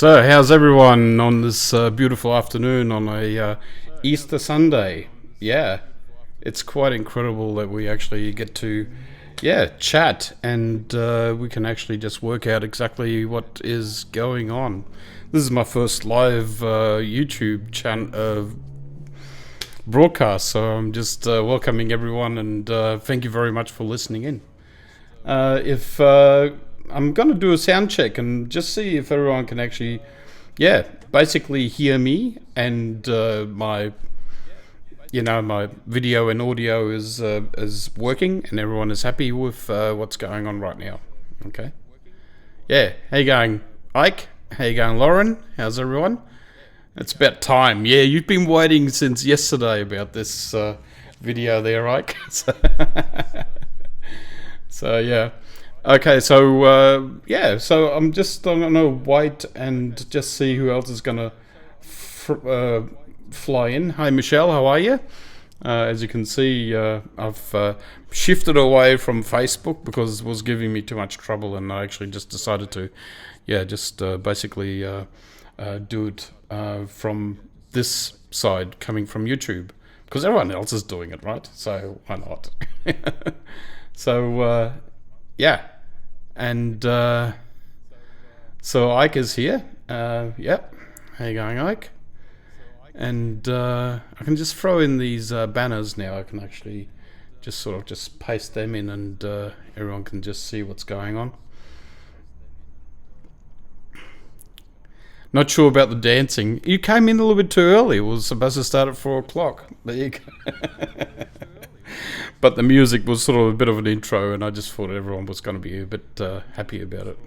So, how's everyone on this beautiful afternoon on a Easter Sunday? Yeah, it's quite incredible that we actually get to, chat and we can actually just work out exactly what is going on. This is my first live YouTube broadcast, so I'm just welcoming everyone and thank you very much for listening in. If I'm going to do a sound check and just see if everyone can actually, basically hear me and my video and audio is working and everyone is happy with what's going on right now. Okay. Yeah. How you going, Ike? How you going, Lauren? How's everyone? It's about time. Yeah, you've been waiting since yesterday about this video there, Ike. So yeah. Okay, so so I'm gonna wait and just see who else is gonna fly in. Hi Michelle, how are you? As you can see, I've shifted away from Facebook because it was giving me too much trouble, and I actually just decided to, basically do it from this side, coming from YouTube, because everyone else is doing it, right? So why not? So and so Ike is here. Yep. How you going, Ike? And I can just throw in these banners now. I can actually just sort of just paste them in, and everyone can just see what's going on. Not sure about the dancing. You came in a little bit too early. It was supposed to start at 4 o'clock. There you go. But the music was sort of a bit of an intro, and I just thought everyone was going to be a bit happy about it.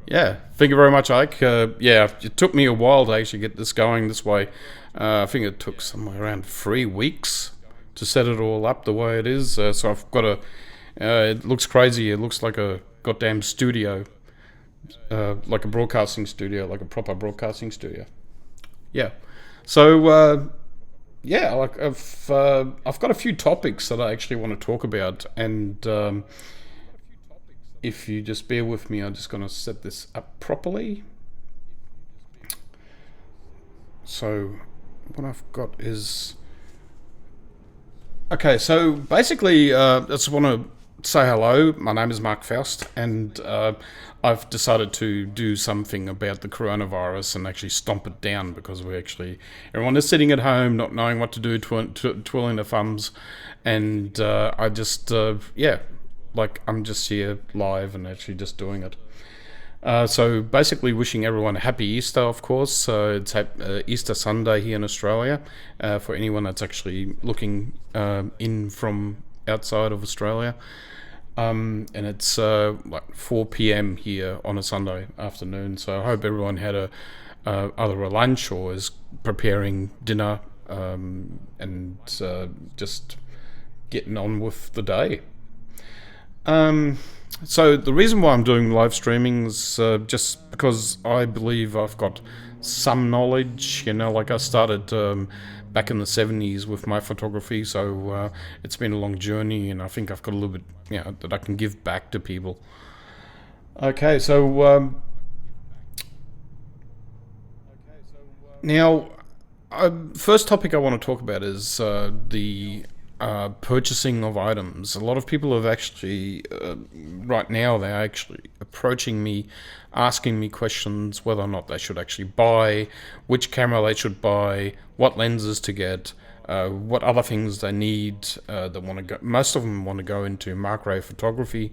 Yeah, thank you very much, Ike. It took me a while to actually get this going this way. I think it took somewhere around 3 weeks to set it all up the way it is. So I've got it looks crazy. It looks like a goddamn studio, like a broadcasting studio, like a proper broadcasting studio. Yeah. So, I've got a few topics that I actually want to talk about, and if you just bear with me, I'm just going to set this up properly. So what I've got is okay. So basically, I just want to say hello. My name is Mark Faust, and I've decided to do something about the coronavirus and actually stomp it down, because everyone is sitting at home, not knowing what to do, twirling their thumbs, and I just, I'm just here live and actually just doing it. So basically wishing everyone a happy Easter, of course. It's Easter Sunday here in Australia, for anyone that's actually looking in from outside of Australia. And it's like 4 p.m. here on a Sunday afternoon. So I hope everyone had either a lunch or is preparing dinner, and just getting on with the day. So the reason why I'm doing live streaming is just because I believe I've got some knowledge. Like I started back in the 70s with my photography, so it's been a long journey, and I think I've got a little bit, that I can give back to people. Okay, so now, first topic I want to talk about is the purchasing of items. A lot of people have actually, right now, they're actually approaching me, asking me questions whether or not they should actually buy, which camera they should buy, what lenses to get, what other things they need. They want to go. Most of them want to go into macro photography,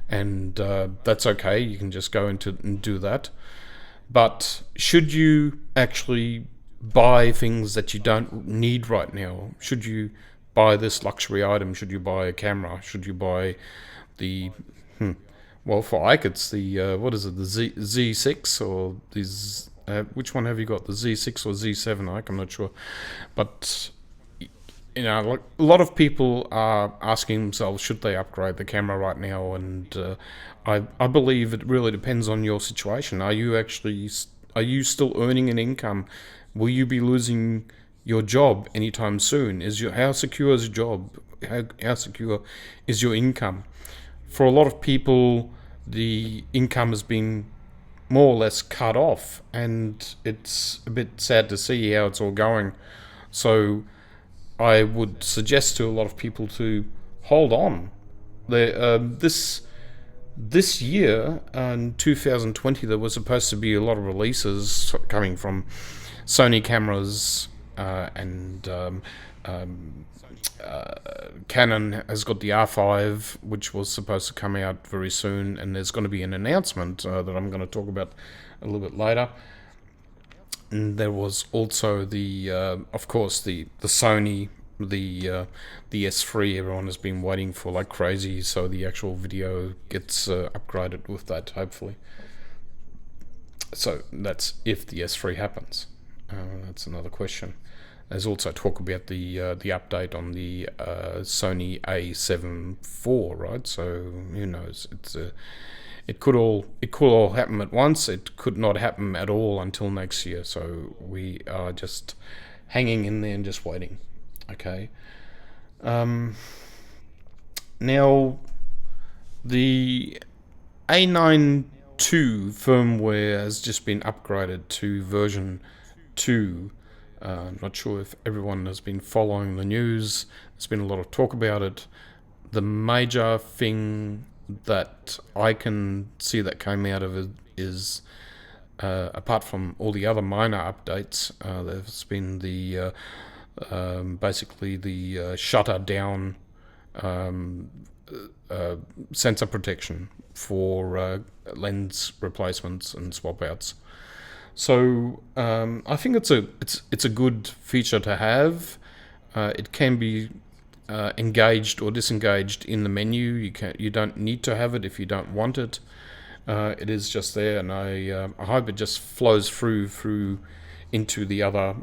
and that's okay. You can just go into and do that. But should you actually buy things that you don't need right now? Should you buy this luxury item? Should you buy a camera? Should you buy the well, for Ike it's the what is it, the Z6 or these which one have you got, the Z6 or Z7, Ike? I'm not sure, but like a lot of people are asking themselves, should they upgrade the camera right now? And I believe it really depends on your situation. Are you still earning an income? Will you be losing your job anytime soon? How secure is your job? How secure is your income? For a lot of people, the income has been more or less cut off, and it's a bit sad to see how it's all going. So I would suggest to a lot of people to hold on. This year, in 2020, there was supposed to be a lot of releases coming from Sony cameras, and Canon has got the R5, which was supposed to come out very soon, and there's going to be an announcement that I'm going to talk about a little bit later. And there was also the, of course, the Sony, the S3. Everyone has been waiting for like crazy, so the actual video gets upgraded with that, hopefully. So that's if the S3 happens. That's another question. There's also talk about the update on the Sony A7 IV, right? So who knows? It could all happen at once. It could not happen at all until next year. So we are just hanging in there and just waiting. Okay. Now the A9 II firmware has just been upgraded to version 2. I'm not sure if everyone has been following the news. There's been a lot of talk about it. The major thing that I can see that came out of it is, apart from all the other minor updates, there's been the basically the shutter down sensor protection for lens replacements and swap outs. So I think it's a good feature to have. It can be engaged or disengaged in the menu. You don't need to have it if you don't want it. It is just there, and I hope it just flows through into the other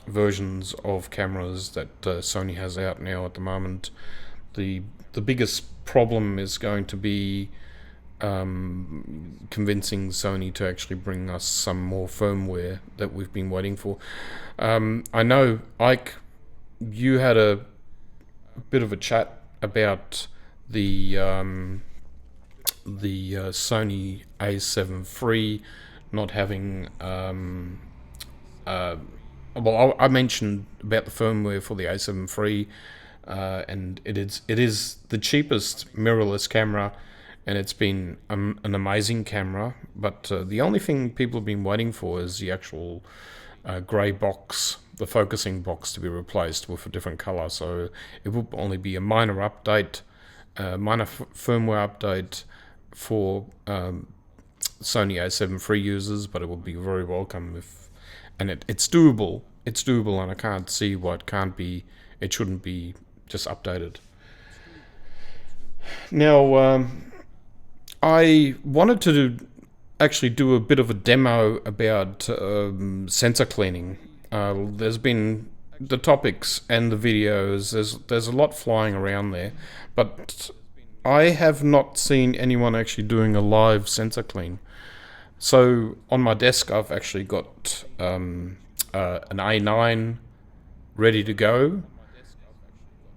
versions of cameras that Sony has out now at the moment. The biggest problem is going to be convincing Sony to actually bring us some more firmware that we've been waiting for. I know, Ike, you had a bit of a chat about the Sony A7 III not having well, I mentioned about the firmware for the A7 III, and it is the cheapest mirrorless camera, and it's been an amazing camera. But the only thing people have been waiting for is the actual grey box, the focusing box, to be replaced with a different color. So it will only be a minor update, minor firmware update for Sony A7 III users, but it will be very welcome and it's doable. It's doable, and I can't see why it shouldn't be just updated. Now, I wanted to actually do a bit of a demo about sensor cleaning. There's been the topics and the videos. There's a lot flying around there, but I have not seen anyone actually doing a live sensor clean. So on my desk, I've actually got an A9 ready to go.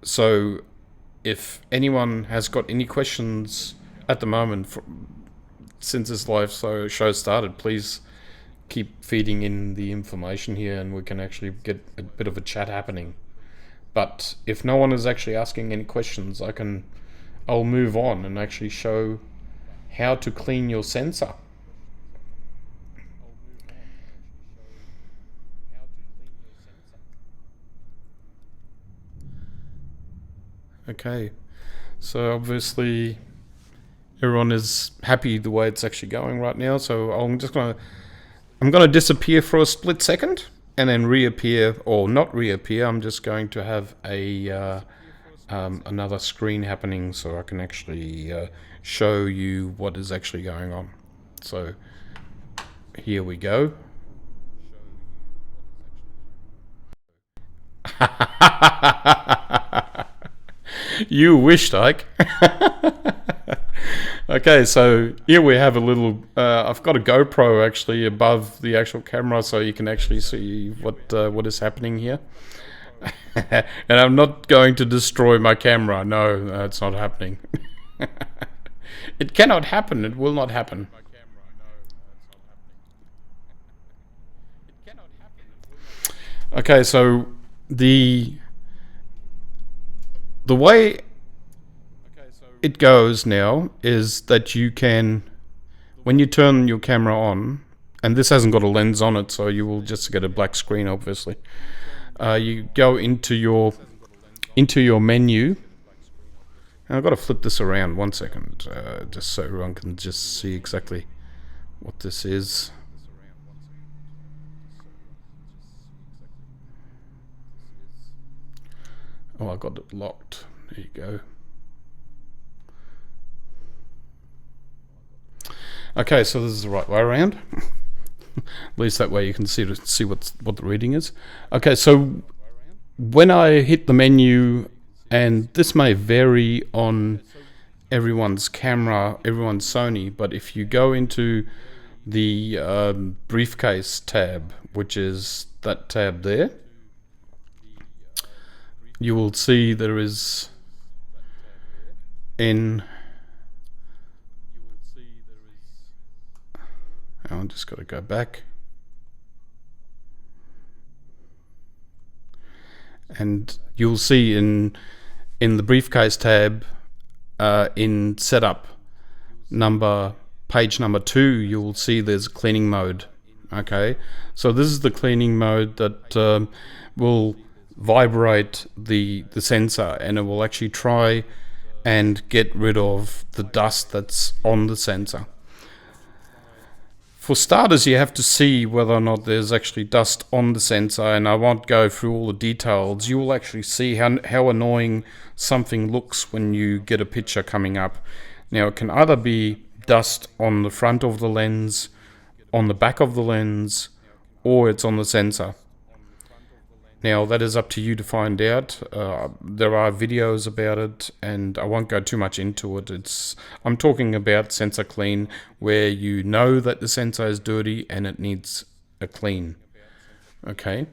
So if anyone has got any questions at the moment since this live show started, please keep feeding in the information here, and we can actually get a bit of a chat happening. But if no one is actually asking any questions, I'll move on and actually show how to clean your sensor. Okay, so obviously everyone is happy the way it's actually going right now. So I'm gonna disappear for a split second and then reappear, or not reappear. I'm just going to have another screen happening so I can actually show you what is actually going on. So here we go. You wished, Ike. Okay, so here we have a little. I've got a GoPro actually above the actual camera, so you can actually see what is happening here. And I'm not going to destroy my camera. No, it's not happening. It cannot happen. It will not happen. Okay, so the way it goes now is that you can, when you turn your camera on, and this hasn't got a lens on it, so you will just get a black screen, obviously. You go into your menu. And I've got to flip this around 1 second, just so everyone can just see exactly what this is. Oh, I got it locked. There you go. Okay, so this is the right way around. At least that way you can see what the reading is. Okay, so when I hit the menu, and this may vary on everyone's camera, everyone's Sony, but if you go into the briefcase tab, which is that tab there, you will see there is I'm just got to go back, and you'll see in the briefcase tab, in setup page number 2, you'll see there's cleaning mode. Okay, so this is the cleaning mode that will vibrate the sensor, and it will actually try and get rid of the dust that's on the sensor. For starters, you have to see whether or not there's actually dust on the sensor, and I won't go through all the details. You will actually see how annoying something looks when you get a picture coming up. Now, it can either be dust on the front of the lens, on the back of the lens, or it's on the sensor. Now, that is up to you to find out. There are videos about it, and I won't go too much into it. I'm talking about sensor clean, where you know that the sensor is dirty and it needs a clean. Okay.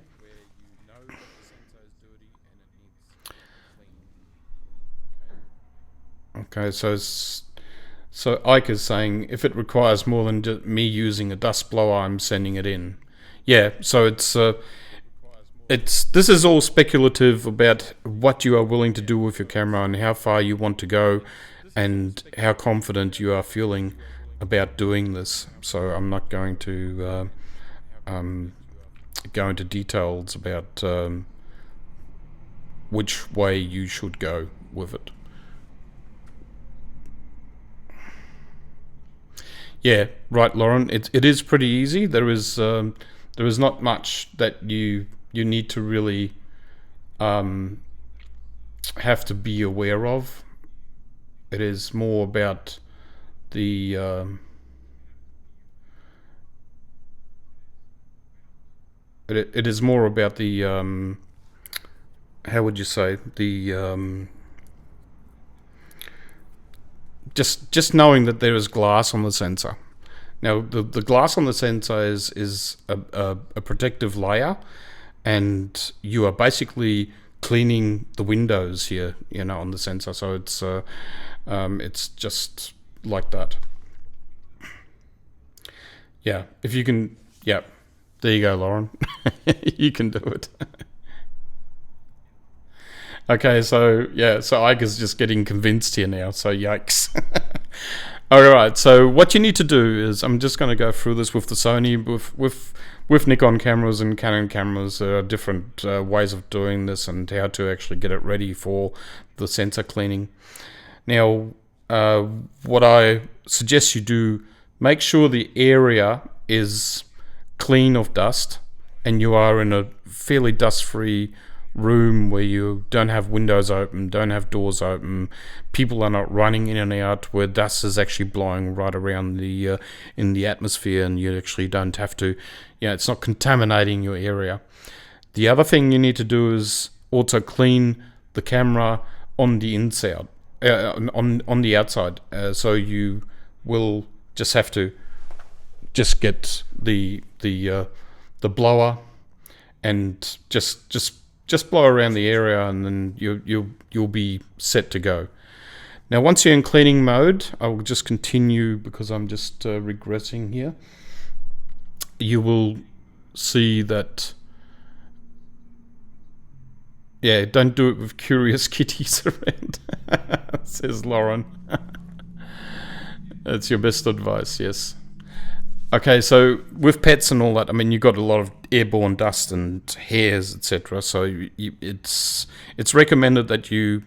Okay, so Ike is saying if it requires more than me using a dust blower, I'm sending it in. Yeah, so this is all speculative about what you are willing to do with your camera and how far you want to go and how confident you are feeling about doing this. So I'm not going to go into details about which way you should go with it. Yeah, right, Lauren. It is pretty easy. There is not much that you need to really have to be aware of. It is more about the it is more about the how would you say, the just knowing that there is glass on the sensor. Now, the glass on the sensor is a protective layer, and you are basically cleaning the windows here, on the sensor. So it's just like that. Yeah, if you can, yeah, there you go, Lauren. You can do it. Okay, so Ike is just getting convinced here now, so yikes. Alright, so what you need to do is, I'm just going to go through this with the Sony, with Nikon cameras and Canon cameras. There are different ways of doing this and how to actually get it ready for the sensor cleaning. Now, what I suggest you do, make sure the area is clean of dust and you are in a fairly dust-free room where you don't have windows open, don't have doors open, people are not running in and out, where dust is actually blowing right around the in the atmosphere, and you actually don't have to, it's not contaminating your area. The other thing you need to do is also clean the camera on the inside, on the outside. So you will just have to get the blower and just blow around the area, and then you'll be set to go. Now, once you're in cleaning mode, I will just continue because I'm just regressing here. You will see that Yeah, don't do it with curious kitties around, says Lauren. That's your best advice, yes. Okay, so with pets and all that, I mean, you've got a lot of airborne dust and hairs, etc. So it's recommended that you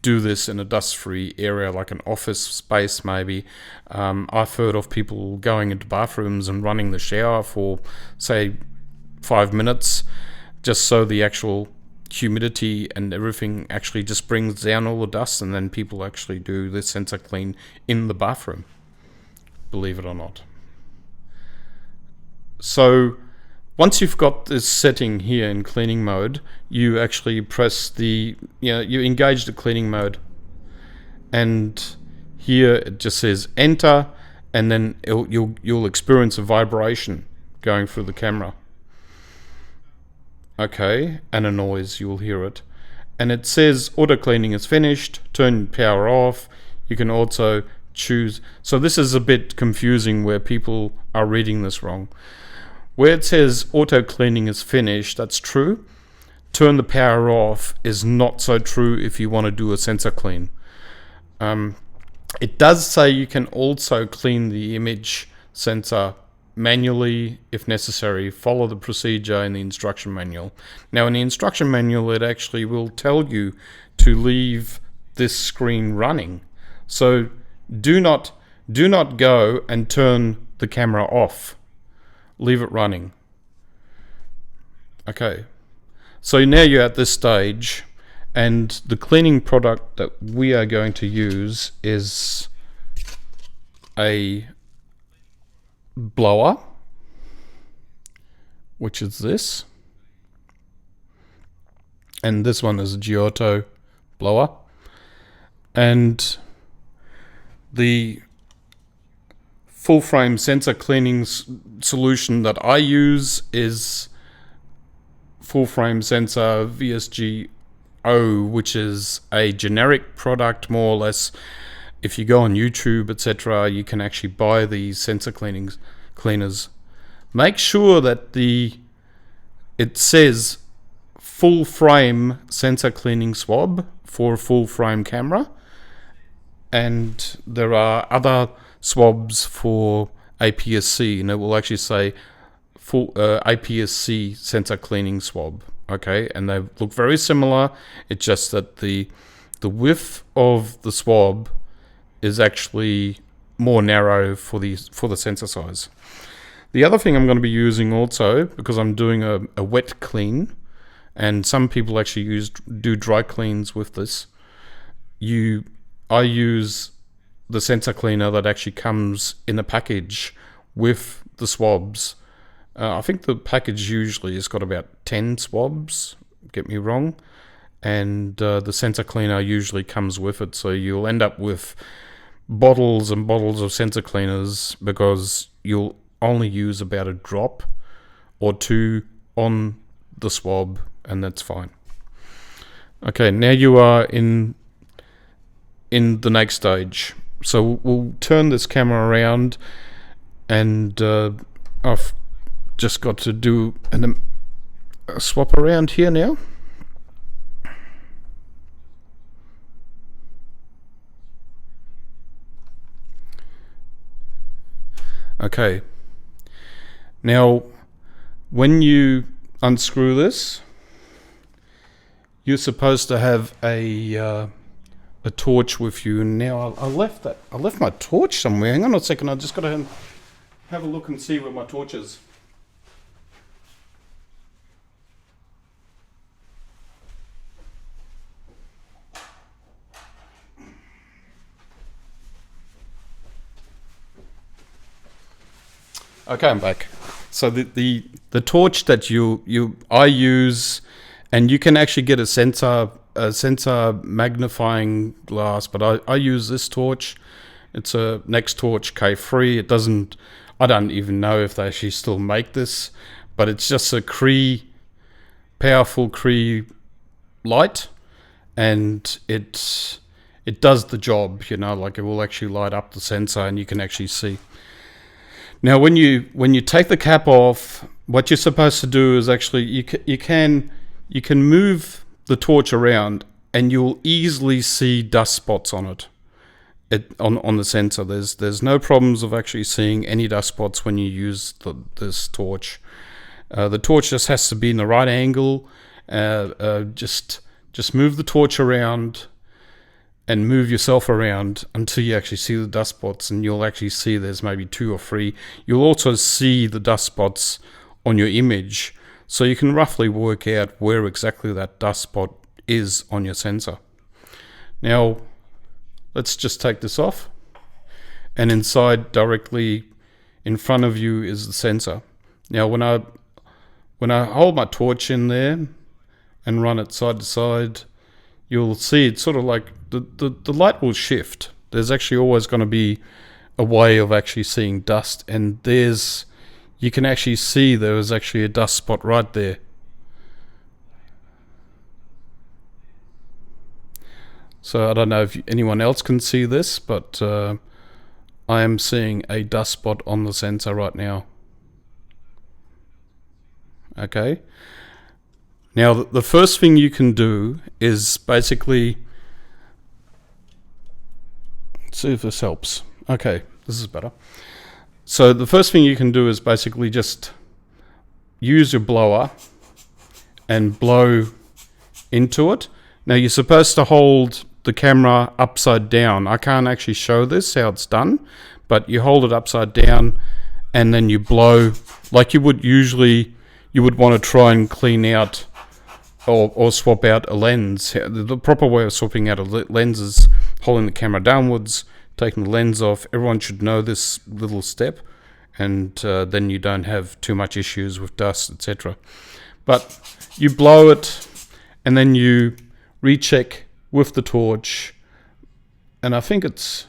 do this in a dust-free area, like an office space, maybe. I've heard of people going into bathrooms and running the shower for, say, 5 minutes, just so the actual humidity and everything actually just brings down all the dust, and then people actually do the sensor clean in the bathroom, believe it or not. So once you've got this setting here in cleaning mode, you actually press you engage the cleaning mode, and here it just says enter, and then you'll experience a vibration going through the camera. Okay, and a noise, you'll hear it. And it says auto cleaning is finished, turn power off. You can also choose. So this is a bit confusing where people are reading this wrong. Where it says auto cleaning is finished, that's true. Turn the power off is not so true if you want to do a sensor clean. It does say you can also clean the image sensor manually if necessary. Follow the procedure in the instruction manual. Now in the instruction manual, it actually will tell you to leave this screen running. So do not go and turn the camera off. Leave it running. Okay, so now you're at this stage, and the cleaning product that we are going to use is a blower, which is this, and this one is a Giotto blower, and the full frame sensor cleaning solution that I use is full frame sensor VSG-O, which is a generic product, more or less. If you go on YouTube, etc., you can actually buy these sensor cleaners. Make sure that it says full frame sensor cleaning swab for a full frame camera, and there are other swabs for APS-C, and it will actually say full APS-C sensor cleaning swab. Okay, and they look very similar. It's just that the width of the swab is actually more narrow for the sensor size. The other thing I'm going to be using also, because I'm doing a wet clean, and some people actually do dry cleans with this, I use the sensor cleaner that actually comes in a package with the swabs. I think the package usually has got about 10 swabs, get me wrong, and the sensor cleaner usually comes with it, so you'll end up with bottles and bottles of sensor cleaners because you'll only use about a drop or two on the swab, and that's fine. Okay, now you are in the next stage. So we'll turn this camera around, and I've just got to do a swap around here now. Okay. Now, when you unscrew this, you're supposed to have a torch with you. Now I left my torch somewhere. Hang on a second. I just got to have a look and see where my torch is. Okay, I'm back. So the torch that I use, and you can actually get a sensor magnifying glass, but I use this torch. It's a Next Torch K3. I don't even know if they actually still make this, but it's just a powerful Cree light, and it does the job, like it will actually light up the sensor and you can actually see. Now, when you take the cap off, what you're supposed to do is actually you can move the torch around, and you'll easily see dust spots on it. On the sensor, there's no problems of actually seeing any dust spots when you use this torch. The torch just has to be in the right angle. Just move the torch around and move yourself around until you actually see the dust spots, and you'll actually see there's maybe 2 or 3. You'll also see the dust spots on your image, so you can roughly work out where exactly that dust spot is on your sensor. Now, let's just take this off, and inside, directly in front of you, is the sensor. Now, when I hold my torch in there and run it side to side, you'll see it's sort of like the light will shift. There's actually always going to be a way of actually seeing dust, and you can actually see there is actually a dust spot right there. So I don't know if anyone else can see this, but I am seeing a dust spot on the sensor right now. Okay. Now the first thing you can do is basically, let's see if this helps. Okay, this is better. So the first thing you can do is basically just use your blower and blow into it. Now you're supposed to hold the camera upside down. I can't actually show this how it's done, but you hold it upside down and then you blow like you would usually. You would want to try and clean out or swap out a lens. The proper way of swapping out a lens is holding the camera downwards, taking the lens off. Everyone should know this little step, and then you don't have too much issues with dust, etc. But you blow it, and then you recheck with the torch, and I think it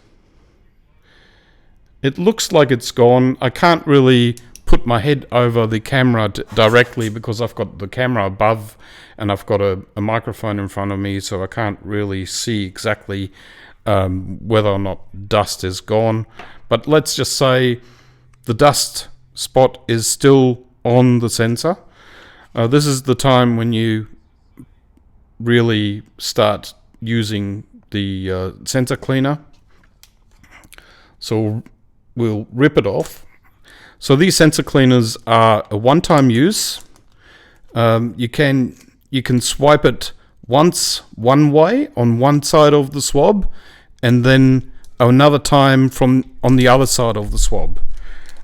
looks like it's gone. I can't really put my head over the camera directly because I've got the camera above and I've got a microphone in front of me, so I can't really see exactly whether or not dust is gone. But let's just say the dust spot is still on the sensor. This is the time when you really start using the sensor cleaner. So we'll rip it off. So these sensor cleaners are a one-time use. You can swipe it once one way on one side of the swab, and then another time on the other side of the swab.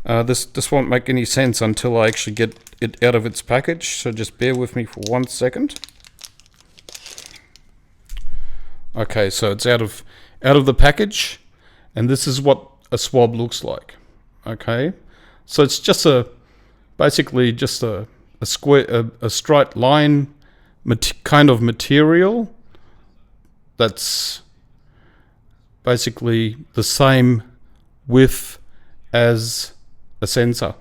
This won't make any sense until I actually get it out of its package. So just bear with me for 1 second. Okay, so it's out of the package, and this is what a swab looks like. Okay. So it's just basically just a square, a straight line kind of material that's basically the same width as a sensor.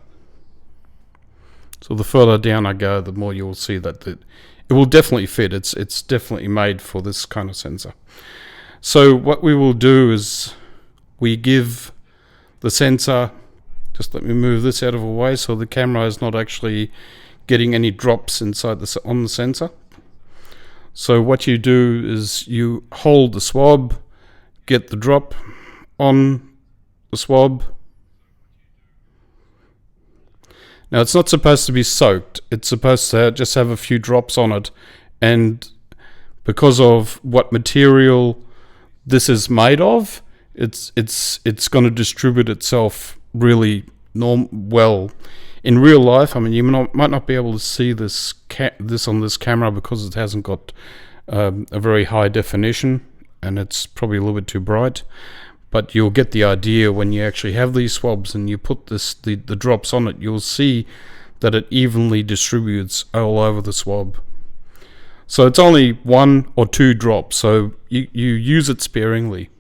So the further down I go, the more you'll see that it will definitely fit. It's definitely made for this kind of sensor. So what we will do is we give the sensor. Just let me move this out of the way so the camera is not actually getting any drops inside on the sensor. So what you do is you hold the swab, get the drop on the swab. Now it's not supposed to be soaked. It's supposed to just have a few drops on it, and because of what material this is made of, it's going to distribute itself really well. In real life, I mean, you might not be able to see this on this camera because it hasn't got a very high definition, and it's probably a little bit too bright. But you'll get the idea when you actually have these swabs and you put the drops on it. You'll see that it evenly distributes all over the swab. So it's only 1 or 2 drops, so you use it sparingly.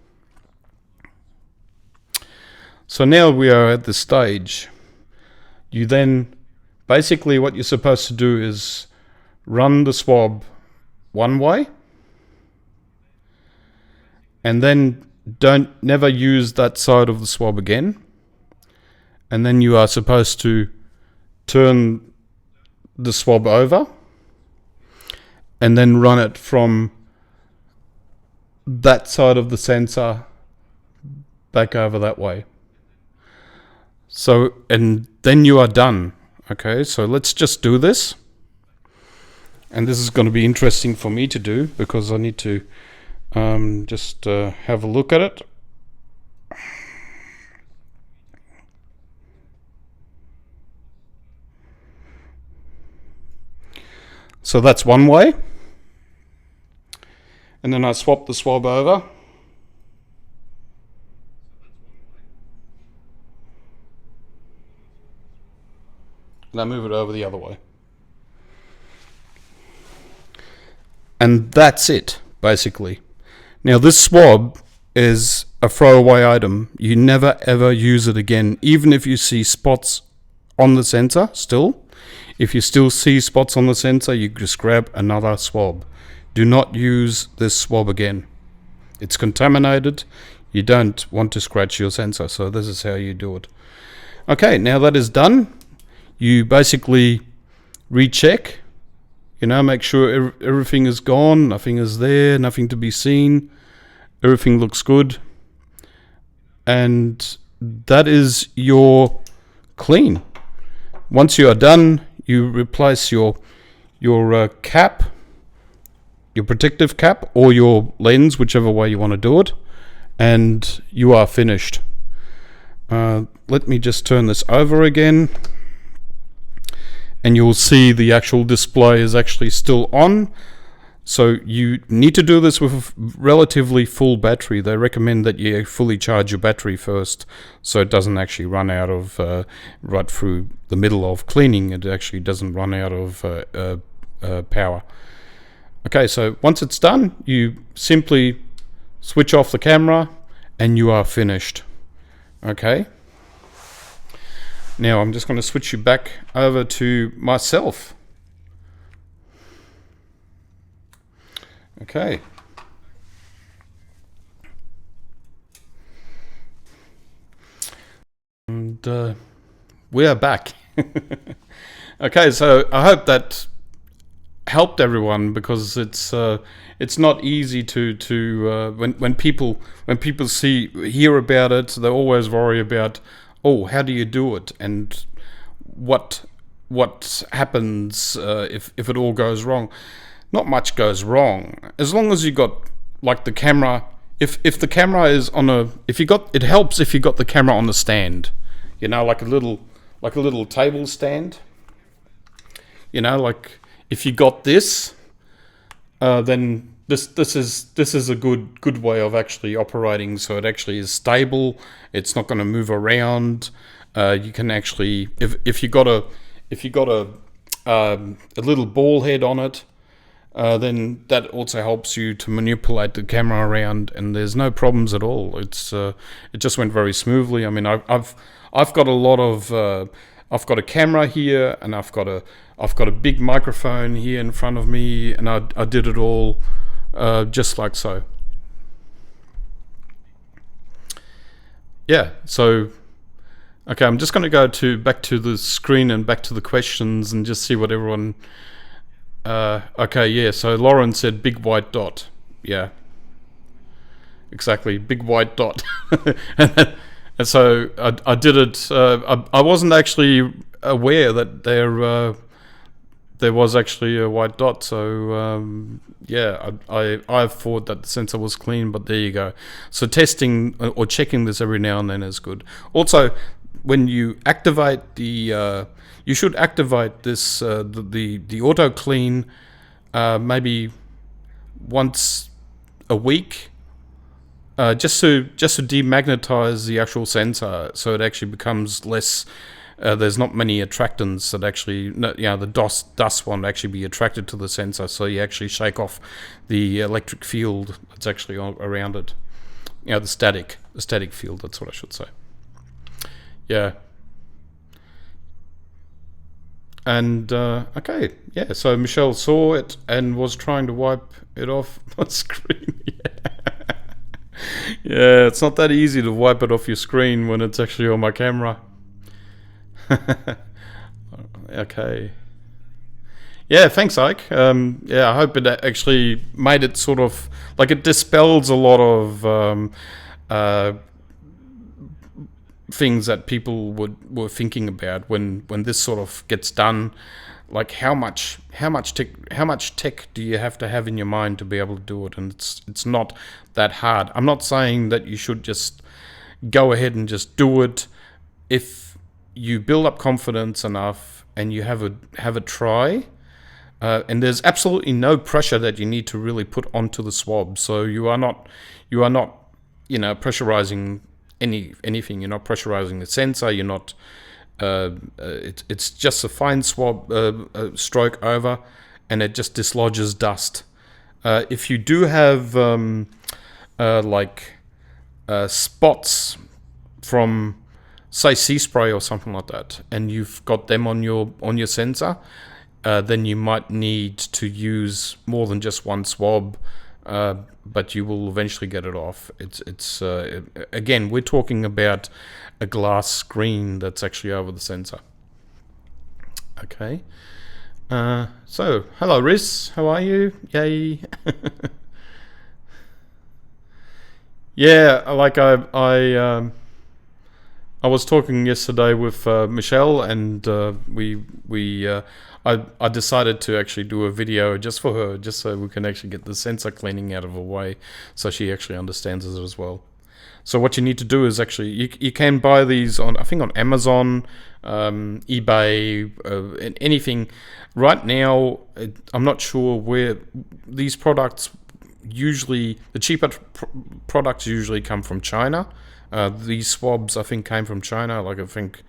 So now we are at the stage. You then, basically what you're supposed to do is run the swab one way, and then never use that side of the swab again. And then you are supposed to turn the swab over and then run it from that side of the sensor back over that way. So, and then you are done. Okay, so let's just do this. And this is going to be interesting for me to do because I need to just have a look at it. So that's one way. And then I swap the swab over. And I move it over the other way. And that's it, basically. Now this swab is a throwaway item. You never ever use it again, even if you see spots on the sensor still. If you still see spots on the sensor, you just grab another swab. Do not use this swab again. It's contaminated. You don't want to scratch your sensor, so this is how you do it. Okay, now that is done, you basically recheck. You know, make sure everything is gone, nothing is there, nothing to be seen. Everything looks good. And that is your clean. Once you are done, you replace your cap, your protective cap, or your lens, whichever way you want to do it, and you are finished. Let me just turn this over again, and you'll see the actual display is actually still on. So you need to do this with a relatively full battery. They recommend that you fully charge your battery first, so it doesn't actually run out of right through the middle of cleaning. It actually doesn't run out of power. Okay, so once it's done, you simply switch off the camera and you are finished. Okay. Now I'm just going to switch you back over to myself. Okay. And we are back. Okay, so I hope that helped everyone, because it's not easy to when people hear about it, they always worry about, oh, how do you do it, and what happens if it all goes wrong. Not much goes wrong as long as you got like the camera. If the camera is on a, it helps if you got the camera on the stand, you know, like a little table stand. You know, like if you got this, then this is a good way of actually operating. So it actually is stable. It's not going to move around. You can actually, if you got a little ball head on it, then that also helps you to manipulate the camera around, and there's no problems at all. It just went very smoothly. I mean, I've got a lot of I've got a camera here, and I've got a big microphone here in front of me, and I did it all just like so. Yeah. So okay, I'm just going to go back to the screen and back to the questions and just see what everyone. Okay, yeah, so Lauren said big white dot. Yeah, exactly, big white dot. And so I did it. I wasn't actually aware that there was actually a white dot. So yeah, I thought that the sensor was clean, but there you go. So testing or checking this every now and then is good. Also, when you activate you should activate this the auto clean maybe once a week, just to demagnetize the actual sensor, so it actually becomes less. There's not many attractants that actually, you know, the dust won't actually be attracted to the sensor, so you actually shake off the electric field that's actually around it. You know, the static field. That's what I should say. Yeah. And okay, yeah. So Michelle saw it and was trying to wipe it off my screen. Yeah, it's not that easy to wipe it off your screen when it's actually on my camera. Okay. Yeah, thanks, Ike. Yeah, I hope it actually made it sort of like it dispels a lot of uh, things that people were thinking about when this sort of gets done. Like how much tech do you have to have in your mind to be able to do it? And it's not that hard. I'm not saying that you should just go ahead and just do it. If you build up confidence enough and you have a try, and there's absolutely no pressure that you need to really put onto the swab. So you are not pressurizing anything. You're not pressurizing the sensor. You're not. It's just a fine swab stroke over, and it just dislodges dust. If you do have spots from, say, sea spray or something like that, and you've got them on your sensor, then you might need to use more than just one swab, but you will eventually get it off. It's again, we're talking about a glass screen that's actually over the sensor. Okay. So, hello, Riz. How are you? Yay. Yeah, like I was talking yesterday with Michelle, and I decided to actually do a video just for her, just so we can actually get the sensor cleaning out of the way, so she actually understands it as well. So what you need to do is actually you can buy these on, I think, on Amazon, eBay, and anything. Right now, I'm not sure where these products usually, the cheaper products usually come from China. These swabs, I think, came from China. Like, I think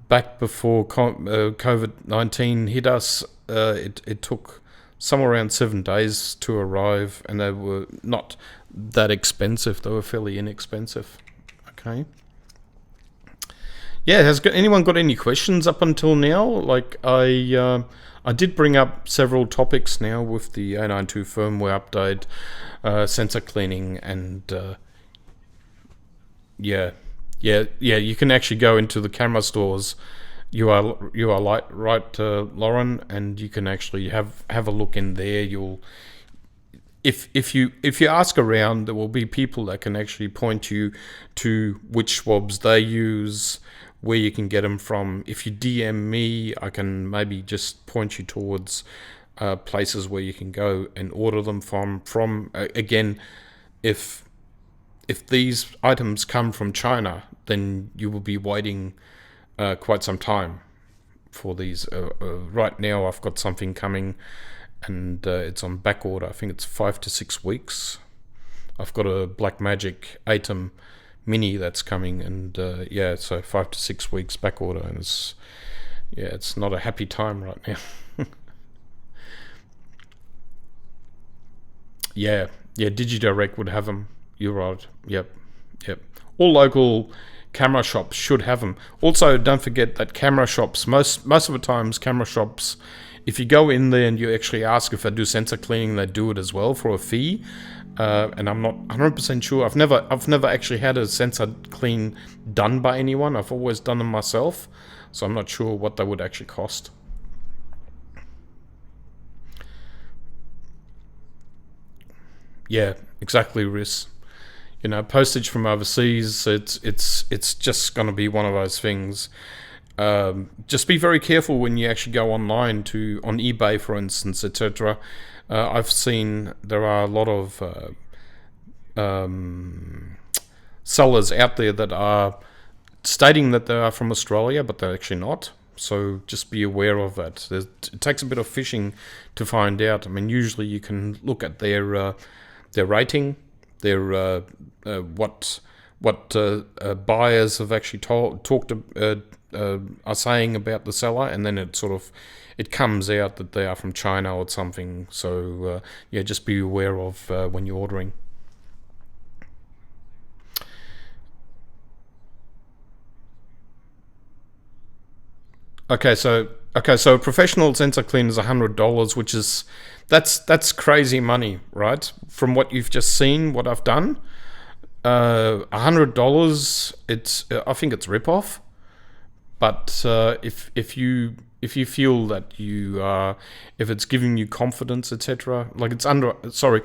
back before COVID-19 hit us, it took somewhere around 7 days to arrive, and they were not that expensive. They were fairly inexpensive. Okay. Yeah, has anyone got any questions up until now? Like, I did bring up several topics now with the 892 firmware update, sensor cleaning, and yeah, you can actually go into the camera stores. You are right, Lauren, and you can actually have a look in there. You'll if you ask around, there will be people that can actually point you to which swabs they use, where you can get them from. If you DM me, I can maybe just point you towards places where you can go and order them from. Again, if these items come from China, then you will be waiting quite some time for these. Right now, I've got something coming, and it's on back order. I think it's 5 to 6 weeks. I've got a Blackmagic Atom Mini that's coming, and so 5 to 6 weeks back order, and it's not a happy time right now. yeah, DigiDirect would have them. You're right. Yep. All local camera shops should have them. Also, don't forget that camera shops, most of the times, camera shops, if you go in there and you actually ask if they do sensor cleaning, they do it as well for a fee. And I'm not 100% sure. I've never actually had a sensor clean done by anyone. I've always done them myself, so I'm not sure what they would actually cost. Yeah, exactly, Riz. Postage from overseas, it's just going to be one of those things. Just be very careful when you actually go online on eBay, for instance, etc. I've seen there are a lot of sellers out there that are stating that they are from Australia, but they're actually not. So just be aware of that. It takes a bit of fishing to find out. I mean, usually you can look at their rating, their what buyers have actually are saying about the seller, and then it comes out that they are from China or something. So just be aware of when you're ordering. Okay, so a professional sensor cleaner is $100, which is that's crazy money, right? From what you've just seen, what I've done, $100. I think it's rip off. But if you if you feel that you if it's giving you confidence, etc. Like it's under. Sorry,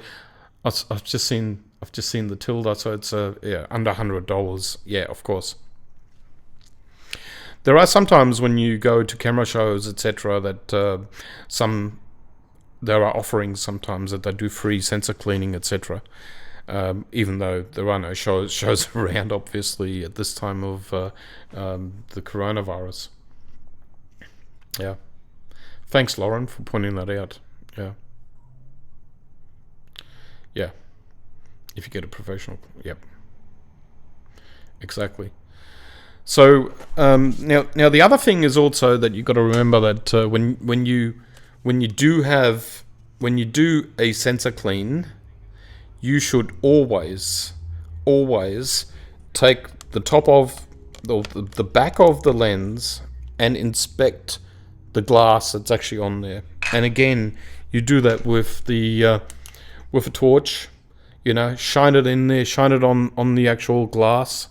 I've just seen the tilde, so it's yeah, under $100. Yeah, of course. There are sometimes when you go to camera shows, etc., that there are offerings sometimes that they do free sensor cleaning, etc. Even though there are no shows around, obviously, at this time of the coronavirus. Yeah. Thanks, Lauren, for pointing that out. Yeah. Yeah. If you get a professional. Yep. Exactly. So now the other thing is also that you've got to remember that when you do a sensor clean, you should always take the top of the back of the lens and inspect the glass that's actually on there. And again, you do that with a torch. You know, shine it in there, shine it on the actual glass.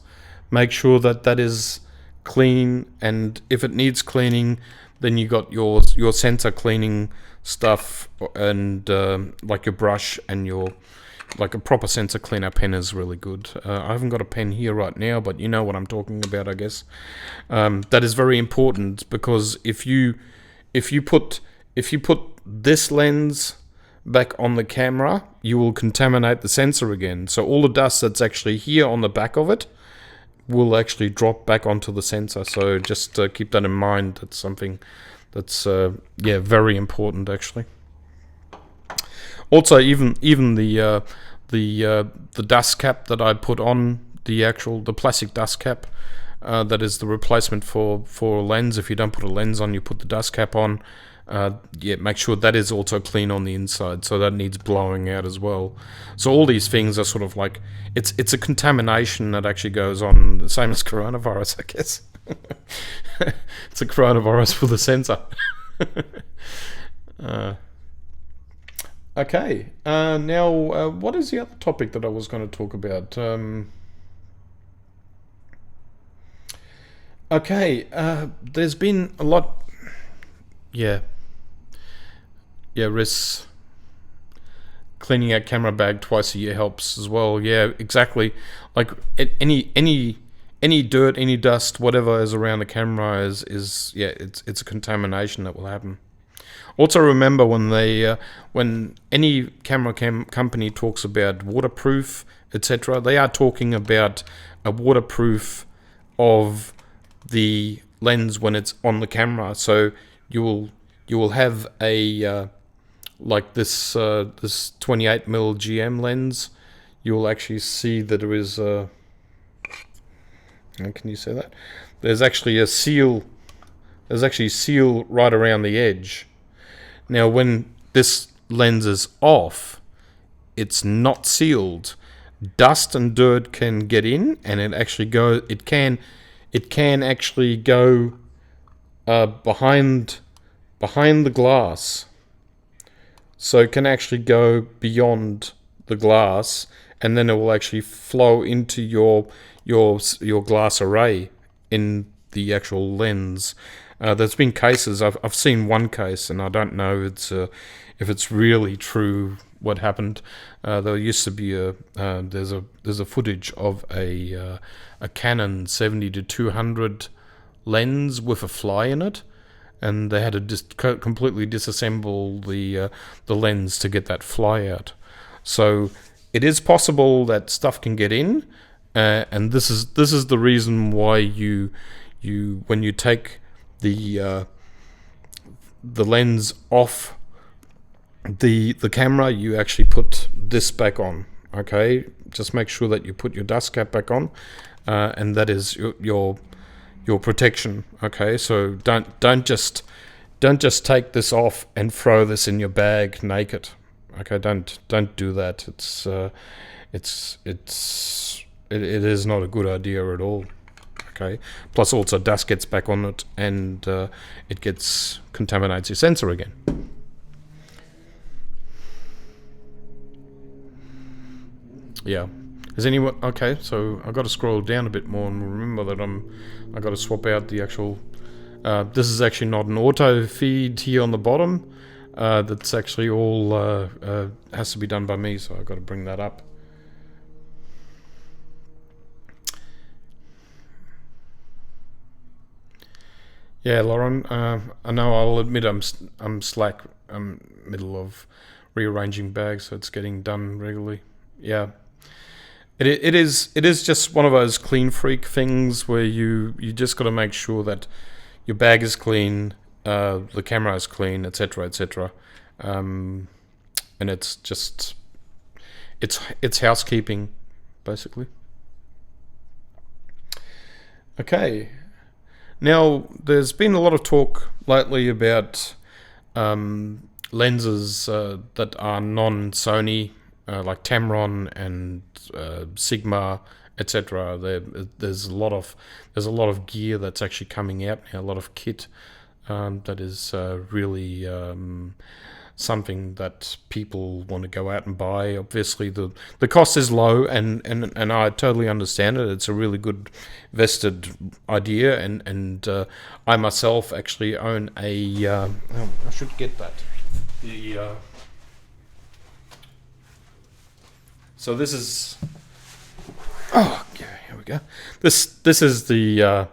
Make sure that is clean, and if it needs cleaning, then you got your sensor cleaning stuff, and like your brush and your, like a proper sensor cleaner pen is really good. I haven't got a pen here right now, but you know what I'm talking about, I guess. That is very important, because if you put this lens back on the camera, you will contaminate the sensor again. So all the dust that's actually here on the back of it will actually drop back onto the sensor. So just keep that in mind. That's something that's yeah, very important actually. Also, even the dust cap that I put on the plastic dust cap, that is the replacement for a lens. If you don't put a lens on, you put the dust cap on. Yeah, make sure that is also clean on the inside, so that needs blowing out as well. So all these things are sort of like, it's a contamination that actually goes on, the same as coronavirus, I guess. It's a coronavirus for the sensor. Okay, now what is the other topic that I was going to talk about? Okay, there's been a lot. Yeah, risks. Cleaning out camera bag twice a year helps as well. Yeah, exactly. Like any dirt, any dust, whatever is around the camera is yeah, it's a contamination that will happen. Also remember, when any camera company talks about waterproof, etc., they are talking about a waterproof of the lens when it's on the camera. So you will have a like this 28mm GM lens. You will actually see that there is a, can you say that? There's actually a seal. There's actually seal right around the edge. Now, when this lens is off, it's not sealed. Dust and dirt can get in, and it can actually go behind the glass. So it can actually go beyond the glass, and then it will actually flow into your glass array in the actual lens. There's been cases. I've seen one case, and I don't know if it's really true what happened. There used to be there's a footage of a Canon 70-200 lens with a fly in it, and they had to completely disassemble the lens to get that fly out. So it is possible that stuff can get in, and this is the reason why you when you take the lens off the camera, you actually put this back on. Okay, just make sure that you put your dust cap back on, and that is your protection. Okay, so don't just take this off and throw this in your bag naked. Okay, don't do that. It is not a good idea at all. Okay. Plus, also dust gets back on it, and it contaminates your sensor again. Yeah. Is anyone okay? So I got to scroll down a bit more and remember that I got to swap out the actual This is actually not an auto feed here on the bottom. That's actually all has to be done by me, so I've got to bring that up. Yeah, Lauren. I know. I'll admit I'm slack. I'm middle of rearranging bags, so it's getting done regularly. Yeah, it is just one of those clean freak things where you just got to make sure that your bag is clean, the camera is clean, etc., etc. And it's just it's housekeeping, basically. Okay. Now, there's been a lot of talk lately about lenses that are non-Sony, like Tamron and Sigma, etc. There's a lot of gear that's actually coming out now, a lot of kit that is really something that people want to go out and buy. Obviously, the cost is low, and I totally understand it. It's a really good vested idea, and I myself actually own a. I should get that. The so this is. Oh, yeah, here we go. This is the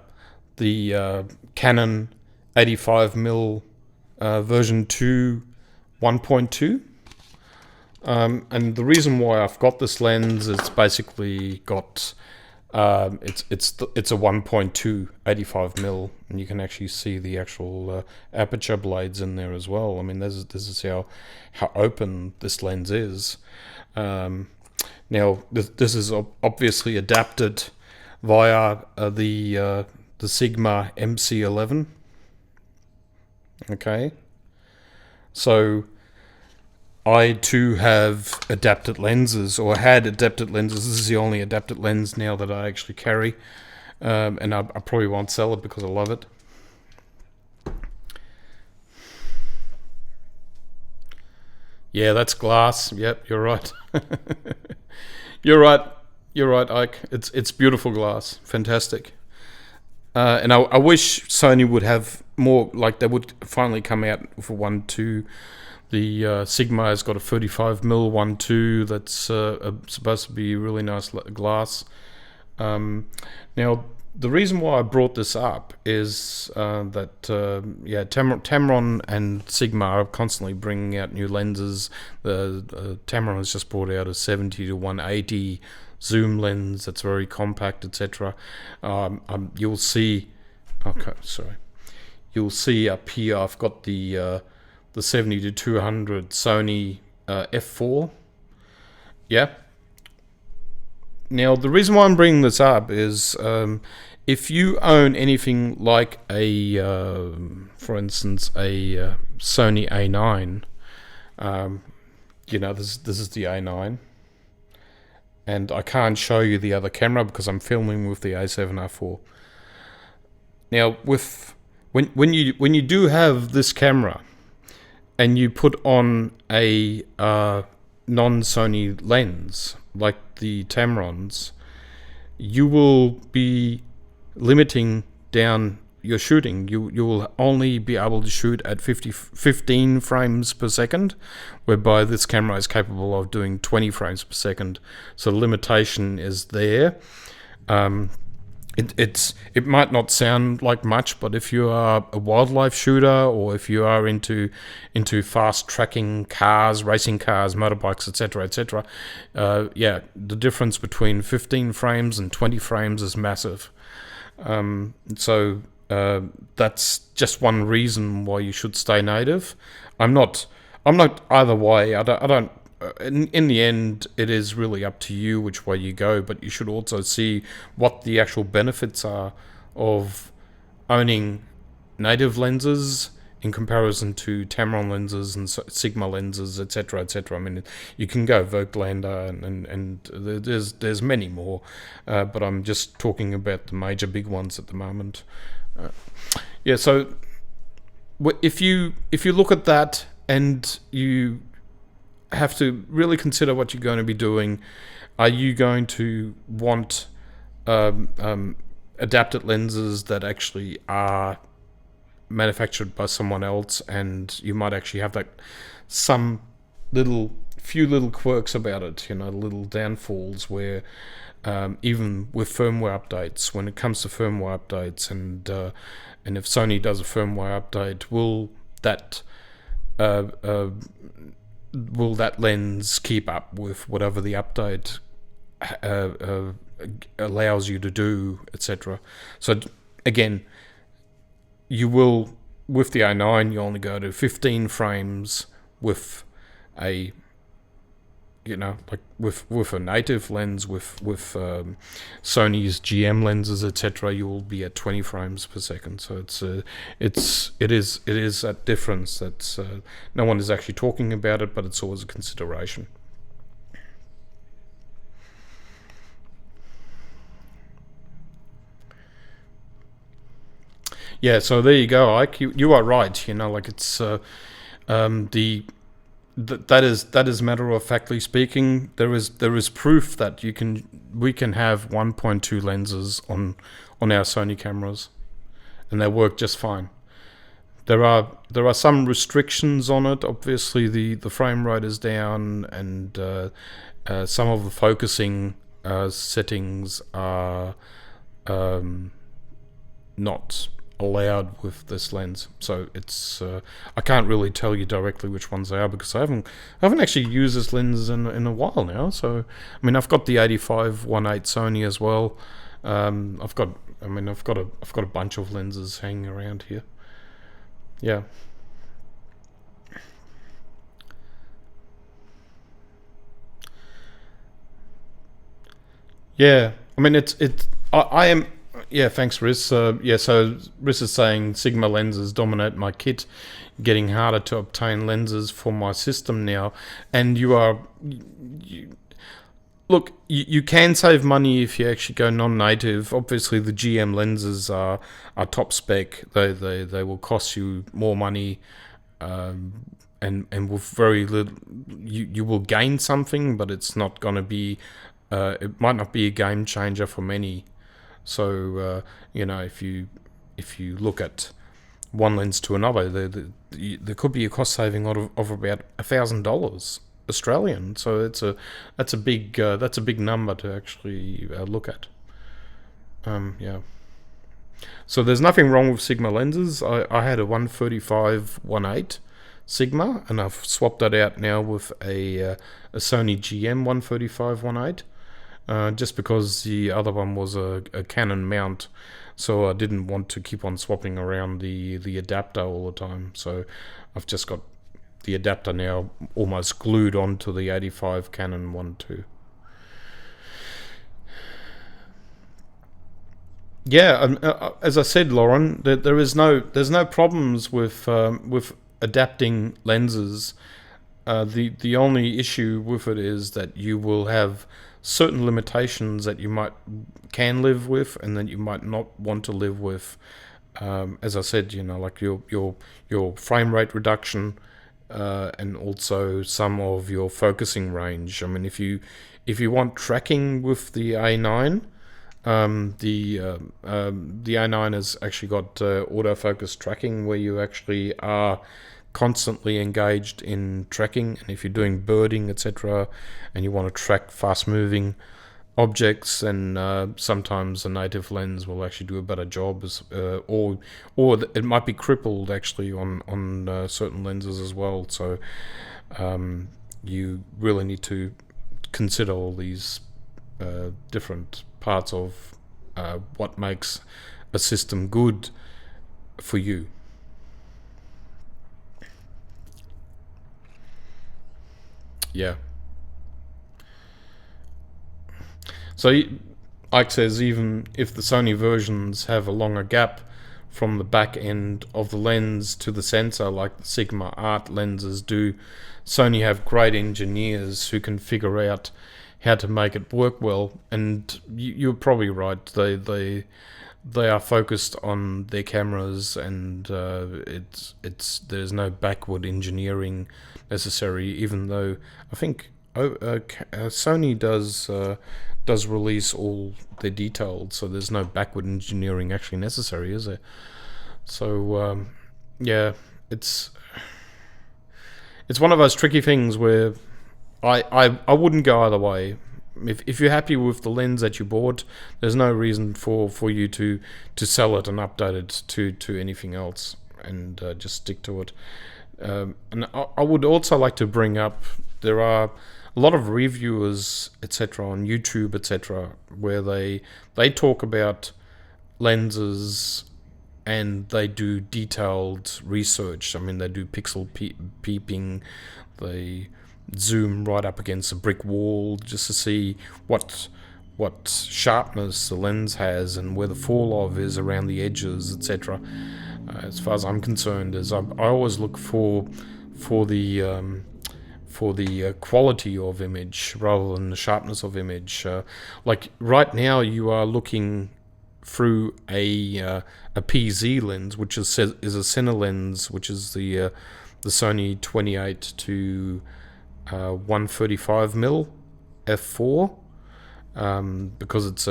Canon 85mm version 2 1.2. And the reason why I've got this lens is basically got it's a 1.2 85mm, and you can actually see the actual aperture blades in there as well. I mean, this is how open this lens is. Now this is obviously adapted via the Sigma MC11. Okay. So I too have adapted lenses, or had adapted lenses. This is the only adapted lens now that I actually carry, and I probably won't sell it because I love it. Yeah, that's glass. Yep, you're right. You're right. You're right, Ike. It's beautiful glass. Fantastic. And I wish Sony would have more, like they would finally come out for 1.2. The Sigma has got a 35mm 1.2 that's supposed to be really nice glass. Now, the reason why I brought this up is that Tamron and Sigma are constantly bringing out new lenses. The Tamron has just brought out a 70 to 180 zoom lens that's very compact, etc. You'll see. Okay, sorry. You'll see up here. I've got the 70 to 200 Sony f4. Yeah. Now, the reason why I'm bringing this up is if you own anything like for instance, a Sony A9, this is the A9, and I can't show you the other camera because I'm filming with the A7R4. Now, when you do have this camera, and you put on a non-Sony lens like the Tamrons, you will be limiting down your shooting. You will only be able to shoot at 15 frames per second, whereby this camera is capable of doing 20 frames per second. So the limitation is there. It might not sound like much, but if you are a wildlife shooter, or if you are into fast tracking cars, racing cars, motorbikes, etc., the difference between 15 frames and 20 frames is massive. So that's just one reason why you should stay native. I'm not either way. I don't. In the end, it is really up to you which way you go, but you should also see what the actual benefits are of owning native lenses in comparison to Tamron lenses and Sigma lenses, etc., etc. I mean, you can go Voigtlander and there's many more, but I'm just talking about the major big ones at the moment. So if you look at that and you have to really consider what you're going to be doing. Are you going to want adapted lenses that actually are manufactured by someone else, and you might actually have that some few little quirks about it, little downfalls where even with firmware updates, when it comes to firmware updates, and if Sony does a firmware update, uh, uh, will that lens keep up with whatever the update allows you to do, etc. So again, you will, with the A9, you only go to 15 frames with a like with a native lens, with Sony's GM lenses, etc. You will be at 20 frames per second. So it is that difference that's no one is actually talking about it, but it's always a consideration. Yeah, so there you go, Ike. You are right. Like it's the that is matter of factly speaking. There is proof that we can have 1.2 lenses on our Sony cameras, and they work just fine. There are some restrictions on it. Obviously, the frame rate is down, and some of the focusing settings are not allowed with this lens. So it's I can't really tell you directly which ones they are, because I haven't actually used this lens in a while now. So I mean, I've got the 85-1.8 Sony as well. I've got a bunch of lenses hanging around here. Yeah. Yeah, I mean I am. Yeah, thanks, Riz. Yeah, so Riz is saying Sigma lenses dominate my kit, getting harder to obtain lenses for my system now. And look, you can save money if you actually go non-native. Obviously, the GM lenses are top spec. They will cost you more money, and with very little, you will gain something, but it's not going to be. It might not be a game changer for many. So if you look at one lens to another, there could be a cost saving of about $1,000 Australian. So that's a big number to actually look at. Yeah. So there's nothing wrong with Sigma lenses. I had a 135-1.8 Sigma, and I've swapped that out now with a Sony GM 135-1.8. Just because the other one was a Canon mount, so I didn't want to keep on swapping around the adapter all the time. So I've just got the adapter now almost glued onto the 85 Canon 1.2. Yeah, as I said, Lauren, there's no problems with adapting lenses. The only issue with it is that you will have certain limitations that you can live with, and that you might not want to live with. As I said, like your frame rate reduction, and also some of your focusing range. I mean, if you want tracking with the A9, the A9 has actually got autofocus tracking, where you actually are constantly engaged in tracking. And if you're doing birding, etc., and you want to track fast moving objects, and sometimes a native lens will actually do a better job, or it might be crippled actually on certain lenses as well. So you really need to consider all these different parts of what makes a system good for you. Yeah. So Ike says, even if the Sony versions have a longer gap from the back end of the lens to the sensor, like the Sigma Art lenses do, Sony have great engineers who can figure out how to make it work well. And you're probably right. They are focused on their cameras, and there's no backward engineering necessary. Even though I think Sony does release all their details, so there's no backward engineering actually necessary, is there? So Yeah, it's it's one of those tricky things where I wouldn't go either way. If you're happy with the lens that you bought, there's no reason for you to sell it and update it to anything else, and just stick to it. And I would also like to bring up, there are a lot of reviewers, etc., on YouTube, etc., where they talk about lenses and they do detailed research. I mean, they do pixel peeping, they zoom right up against a brick wall just to see what sharpness the lens has and where the fall off is around the edges, etc. As far as I'm concerned, is I always look for the quality of image rather than the sharpness of image. Like right now, you are looking through a PZ lens, which is a cine lens, which is the Sony 28 to 135 mm f4, because it's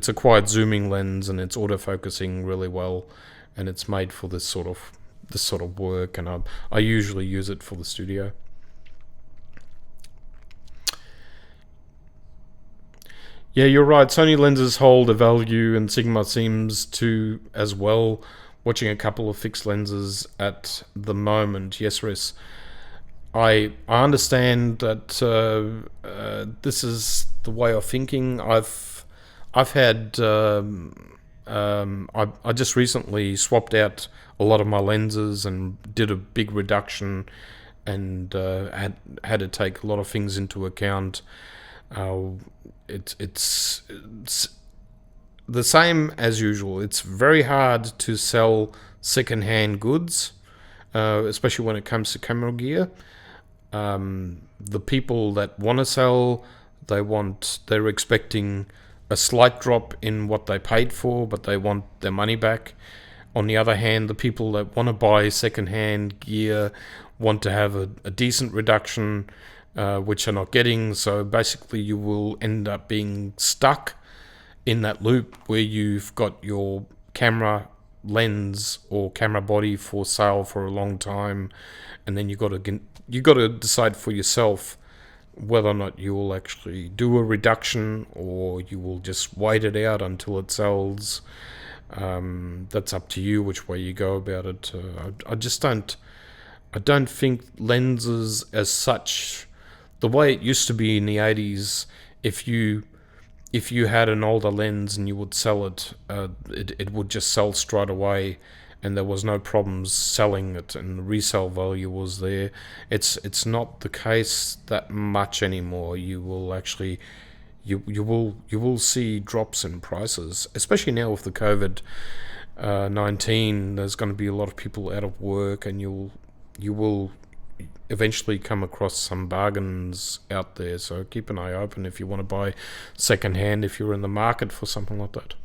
a quiet zooming lens and it's autofocusing really well, and it's made for this sort of work, and I usually use it for the studio. Yeah, you're right. Sony lenses hold a value, and Sigma seems to as well. Watching a couple of fixed lenses at the moment, yes, Riz. I understand that this is the way of thinking. I've had I just recently swapped out a lot of my lenses and did a big reduction, and had to take a lot of things into account. Uh, it's the same as usual. It's very hard to sell second-hand goods, especially when it comes to camera gear. The people that want to sell, they're expecting a slight drop in what they paid for, but they want their money back. On the other hand, the people that want to buy second-hand gear want to have a decent reduction, which are not getting. So basically, you will end up being stuck in that loop where you've got your camera lens or camera body for sale for a long time, and then you got to decide for yourself whether or not you will actually do a reduction or you will just wait it out until it sells. That's up to you which way you go about it. I just don't. I don't think lenses as such, the way it used to be in the 80s, if you had an older lens and you would sell it, it would just sell straight away, and there was no problems selling it, and the resale value was there. It's not the case that much anymore. You will actually you will see drops in prices, especially now with the COVID 19. There's going to be a lot of people out of work, and you will eventually come across some bargains out there. So keep an eye open if you want to buy second hand, if you're in the market for something like that.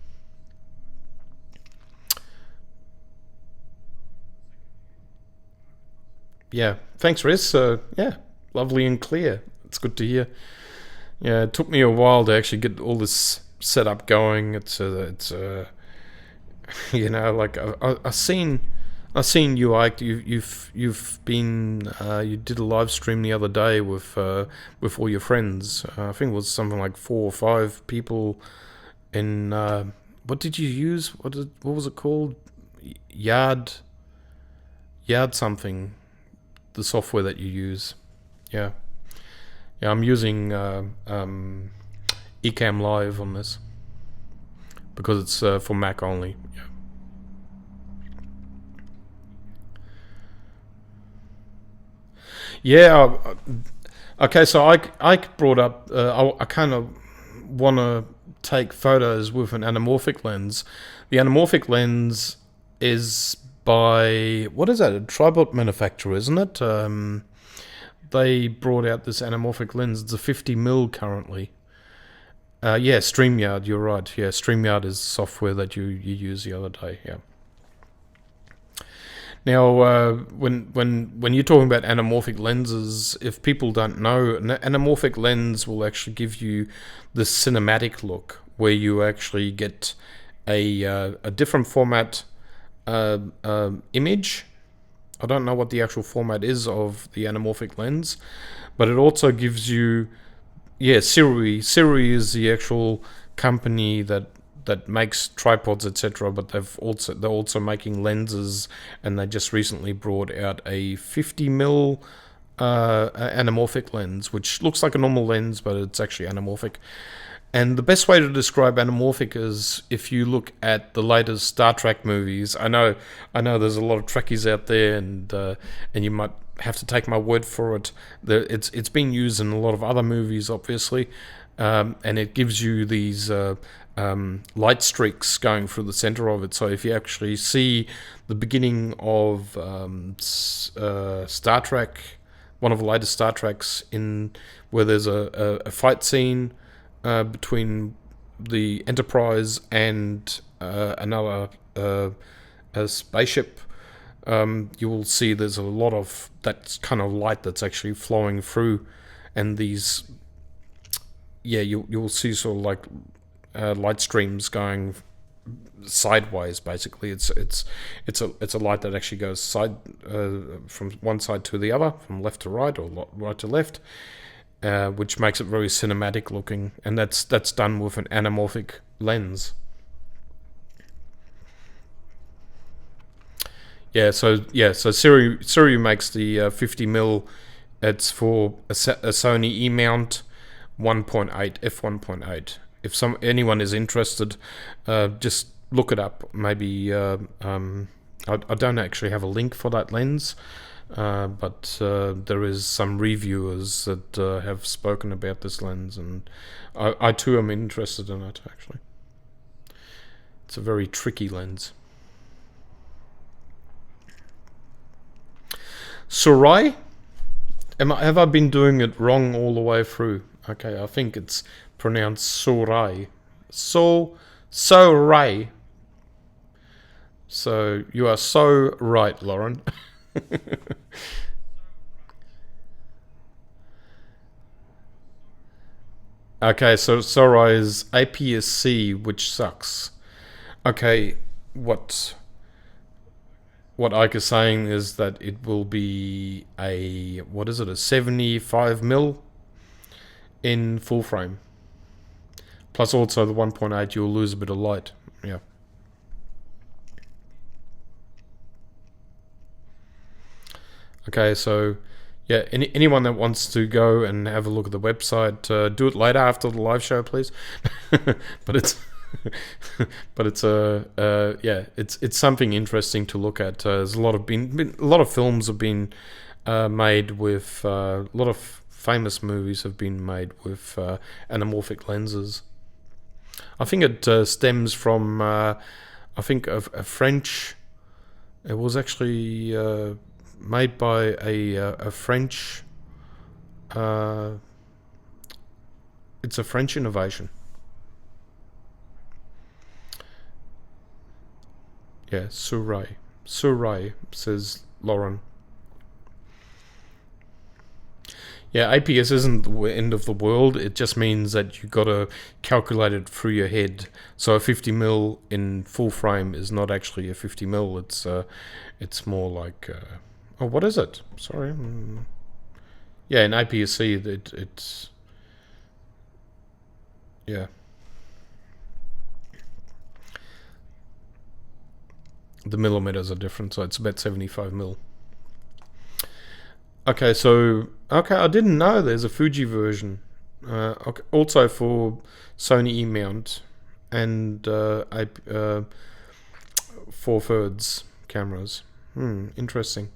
Yeah, thanks, Riz. Yeah, lovely and clear. It's good to hear. Yeah, it took me a while to actually get all this set up going. Like I've seen you, Ike. You've been you did a live stream the other day with all your friends. I think it was something like 4 or 5 people in. What did you use? What was it called? Yard Yard something. The software that you use. Yeah, yeah. I'm using Ecamm Live on this because it's for Mac only. Yeah. Yeah. Okay. So I brought up. I kind of want to take photos with an anamorphic lens. The anamorphic lens is by, what is that? A tripod manufacturer, isn't it? They brought out this anamorphic lens. It's a 50 mm currently. Yeah, StreamYard. You're right. Yeah, StreamYard is software that you used the other day. Yeah. Now, when you're talking about anamorphic lenses, if people don't know, an anamorphic lens will actually give you the cinematic look, where you actually get a different format image, I don't know what the actual format is of the anamorphic lens, but it also gives you, yeah, Siri. Siri is the actual company that makes tripods, etc. But they're also making lenses, and they just recently brought out a 50 mm anamorphic lens, which looks like a normal lens, but it's actually anamorphic. And the best way to describe anamorphic is if you look at the latest Star Trek movies. I know, there's a lot of Trekkies out there, and you might have to take my word for it. It's been used in a lot of other movies, obviously, and it gives you these light streaks going through the center of it. So if you actually see the beginning of Star Trek, one of the latest Star Treks, in where there's a fight scene between the Enterprise and another a spaceship, you will see there's a lot of that kind of light that's actually flowing through, and these, yeah, you will see sort of like light streams going sideways. Basically, it's a light that actually goes from one side to the other, from left to right or right to left. Which makes it very cinematic looking, and that's done with an anamorphic lens. So Siri makes the 50 mm. It's for a Sony E mount 1.8 f1.8. If anyone is interested, just look it up. Maybe I don't actually have a link for that lens. But there is some reviewers that have spoken about this lens, and I too am interested in it, actually. It's a very tricky lens. Surai? Have I been doing it wrong all the way through? Okay, I think it's pronounced Surai. Surai. So you are so right, Lauren. Okay, so Sora is APS-C, which sucks. Okay, what Ike is saying is that it will be a 75 mm in full frame. Plus also the 1.8, you'll lose a bit of light. Yeah. Okay, so yeah, anyone that wants to go and have a look at the website, do it later after the live show, please. But it's but it's something interesting to look at. There's a lot of films have been made with a lot of famous movies have been made with anamorphic lenses. I think it stems from I think a French. It was actually made by a French. It's a French innovation. Yeah, Surai. Surai, says Lauren. Yeah, APS isn't the end of the world. It just means that you got to calculate it through your head. So a 50 mm in full frame is not actually a 50 mm. It's more like oh, what is it? Sorry. Yeah, in APS-C, it's yeah. The millimeters are different, so it's about 75 mm. Okay, I didn't know there's a Fuji version. Okay, also for Sony E mount and 4/3 cameras. Interesting.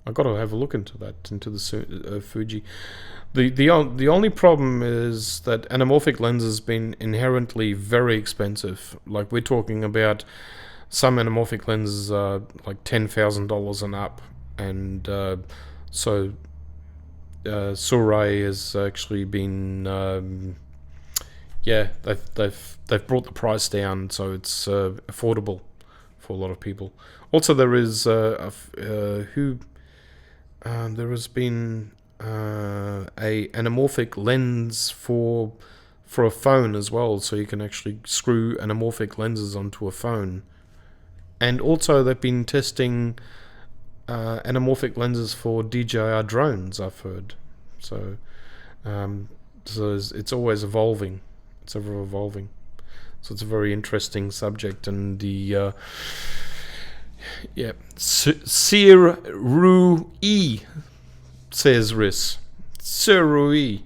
I got to have a look into the Fuji. The only problem is that anamorphic lenses been inherently very expensive. Like we're talking about some anamorphic lenses are like $10,000 and up, and so Surai has actually been they've brought the price down, so it's affordable for a lot of people. Also, there is there has been a anamorphic lens for a phone as well, so you can actually screw anamorphic lenses onto a phone. And also, they've been testing anamorphic lenses for DJI drones, I've heard. So, it's always evolving. It's ever evolving. So it's a very interesting subject, and the Sir Rui, says Riss. Sir Rui.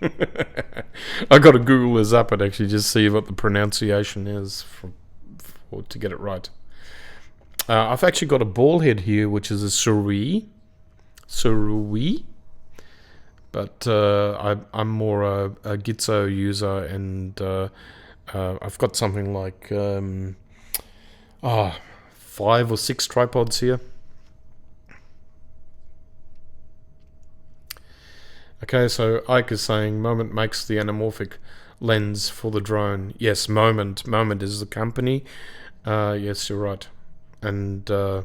I got to Google this up and actually just see what the pronunciation is to get it right. I've actually got a ball head here, which is a Surui. But I'm more a Gitzo user, and I've got something like 5 or 6 tripods here. Okay, so Ike is saying Moment makes the anamorphic lens for the drone. Yes, Moment is the company. Yes, you're right. And I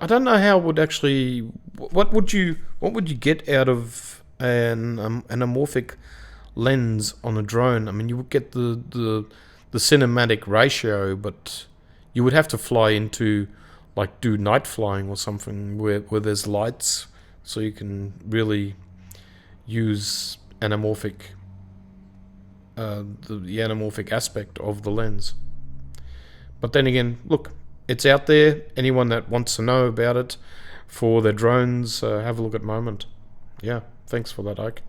don't know how it would actually. What would you get out of an anamorphic lens on a drone? I mean, you would get the cinematic ratio, but you would have to fly into, like, do night flying or something where there's lights, so you can really use anamorphic, the anamorphic aspect of the lens. But then again, look, it's out there. Anyone that wants to know about it for their drones, have a look at Moment. Yeah, thanks for that, Ike.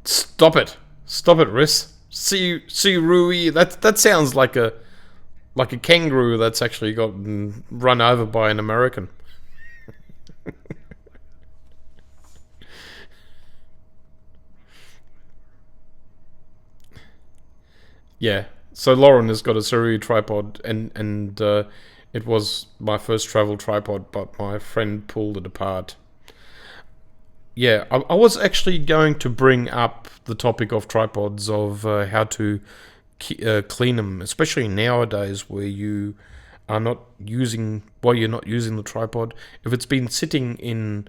Stop it, Riss. See Rui. That sounds like a kangaroo that's actually gotten run over by an American. Yeah. So Lauren has got a Surui tripod, and it was my first travel tripod, but my friend pulled it apart. Yeah, I was actually going to bring up the topic of tripods, of how to clean them, especially nowadays where you are not using, you're not using the tripod. If it's been sitting in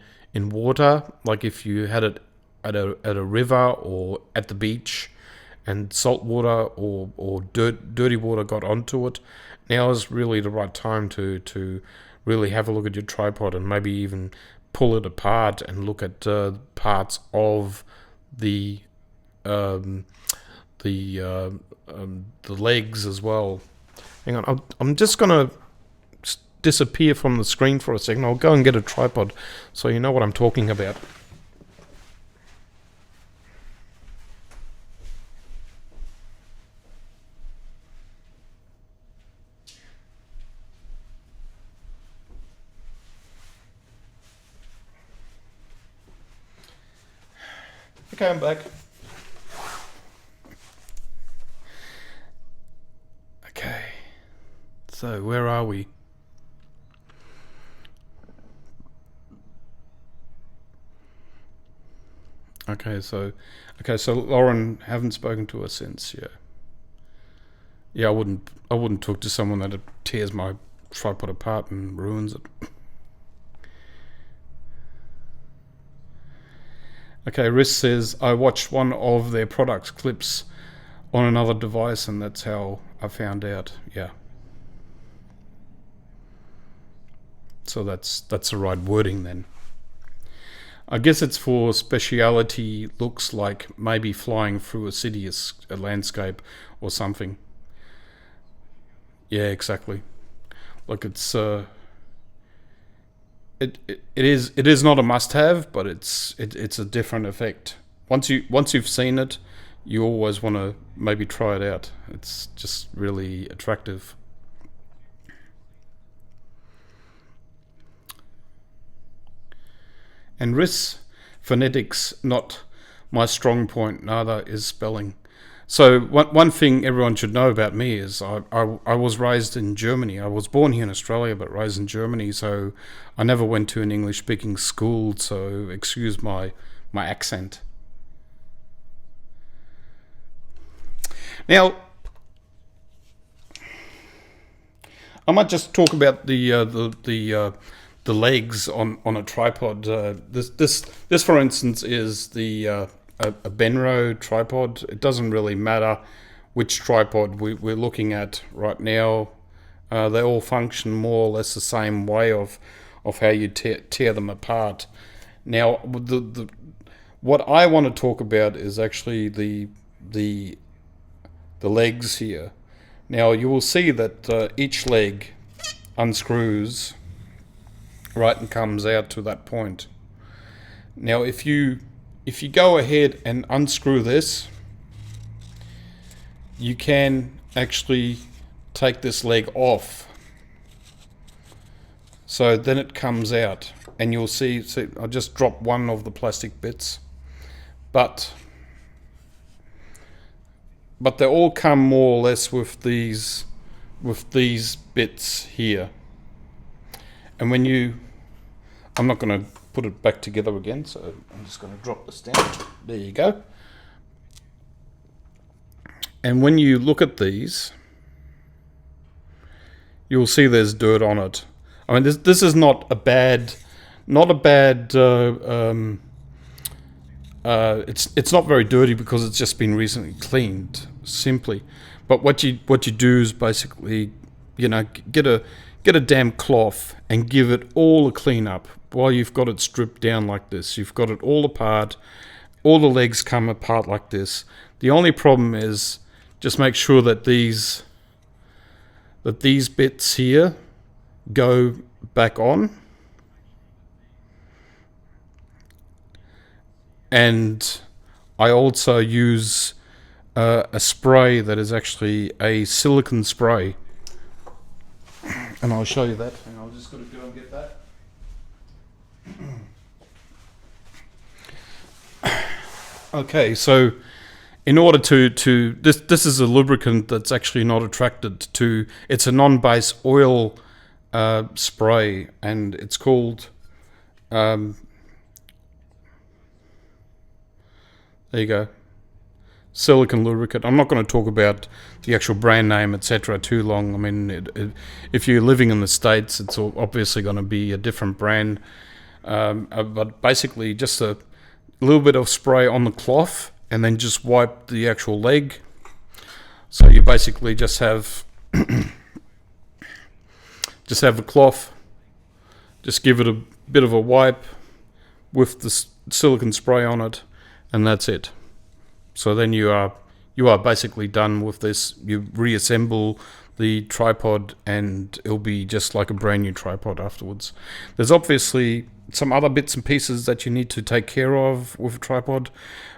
water, like if you had it at a river or at the beach, and salt water or dirty water got onto it, now is really the right time to really have a look at your tripod, and maybe even pull it apart and look at parts of the legs as well. Hang on, I'm just gonna disappear from the screen for a second. I'll go and get a tripod so you know what I'm talking about. Okay, I'm back. Okay, so where are we? Okay, so Lauren, haven't spoken to her since. Yeah, I wouldn't talk to someone that tears my tripod apart and ruins it. Okay, Riss says, I watched one of their product clips on another device, and that's how I found out. Yeah. So that's the right wording then. I guess it's for speciality looks, like maybe flying through a city, a landscape or something. Yeah, exactly. Like it's it is not a must-have, but it's a different effect. Once you've seen it, you always want to maybe try it out. It's just really attractive. And Riss, phonetics not my strong point. Neither is spelling. So one thing everyone should know about me is I was raised in Germany. I was born here in Australia, but raised in Germany. So I never went to an English-speaking school. So excuse my accent. Now, I might just talk about the legs on a tripod. This for instance is the a Benro tripod. It doesn't really matter which tripod we're looking at right now. They all function more or less the same way of how you tear them apart. Now, what I want to talk about is actually the legs here. Now you will see that each leg unscrews right and comes out to that point. Now if you go ahead and unscrew this, you can actually take this leg off. So then it comes out, and you'll see I just dropped one of the plastic bits, but they all come more or less with these bits here. And when I'm not going to put it back together again, so I'm just going to drop this down. There you go. And when you look at these, you'll see there's dirt on it. I mean, this is not a bad. It's not very dirty because it's just been recently cleaned, simply. But what you do is basically, get a damp cloth and give it all a clean up while you've got it stripped down like this. You've got it all apart. All the legs come apart like this. The only problem is just make sure that these bits here go back on. And I also use a spray that is actually a silicone spray. And I'll show you that. And I'll just got to go and get that. Okay, so in order to this is a lubricant that's actually not attracted to. It's a non-base oil spray, and it's called. There you go. Silicone lubricant. I'm not going to talk about the actual brand name, etc. too long. I mean, if you're living in the States, it's obviously going to be a different brand. But basically, just a little bit of spray on the cloth, and then just wipe the actual leg. So you basically just have a cloth. Just give it a bit of a wipe with the silicone spray on it, and that's it. So then you are basically done with this. You reassemble the tripod, and it'll be just like a brand new tripod afterwards. There's obviously some other bits and pieces that you need to take care of with a tripod.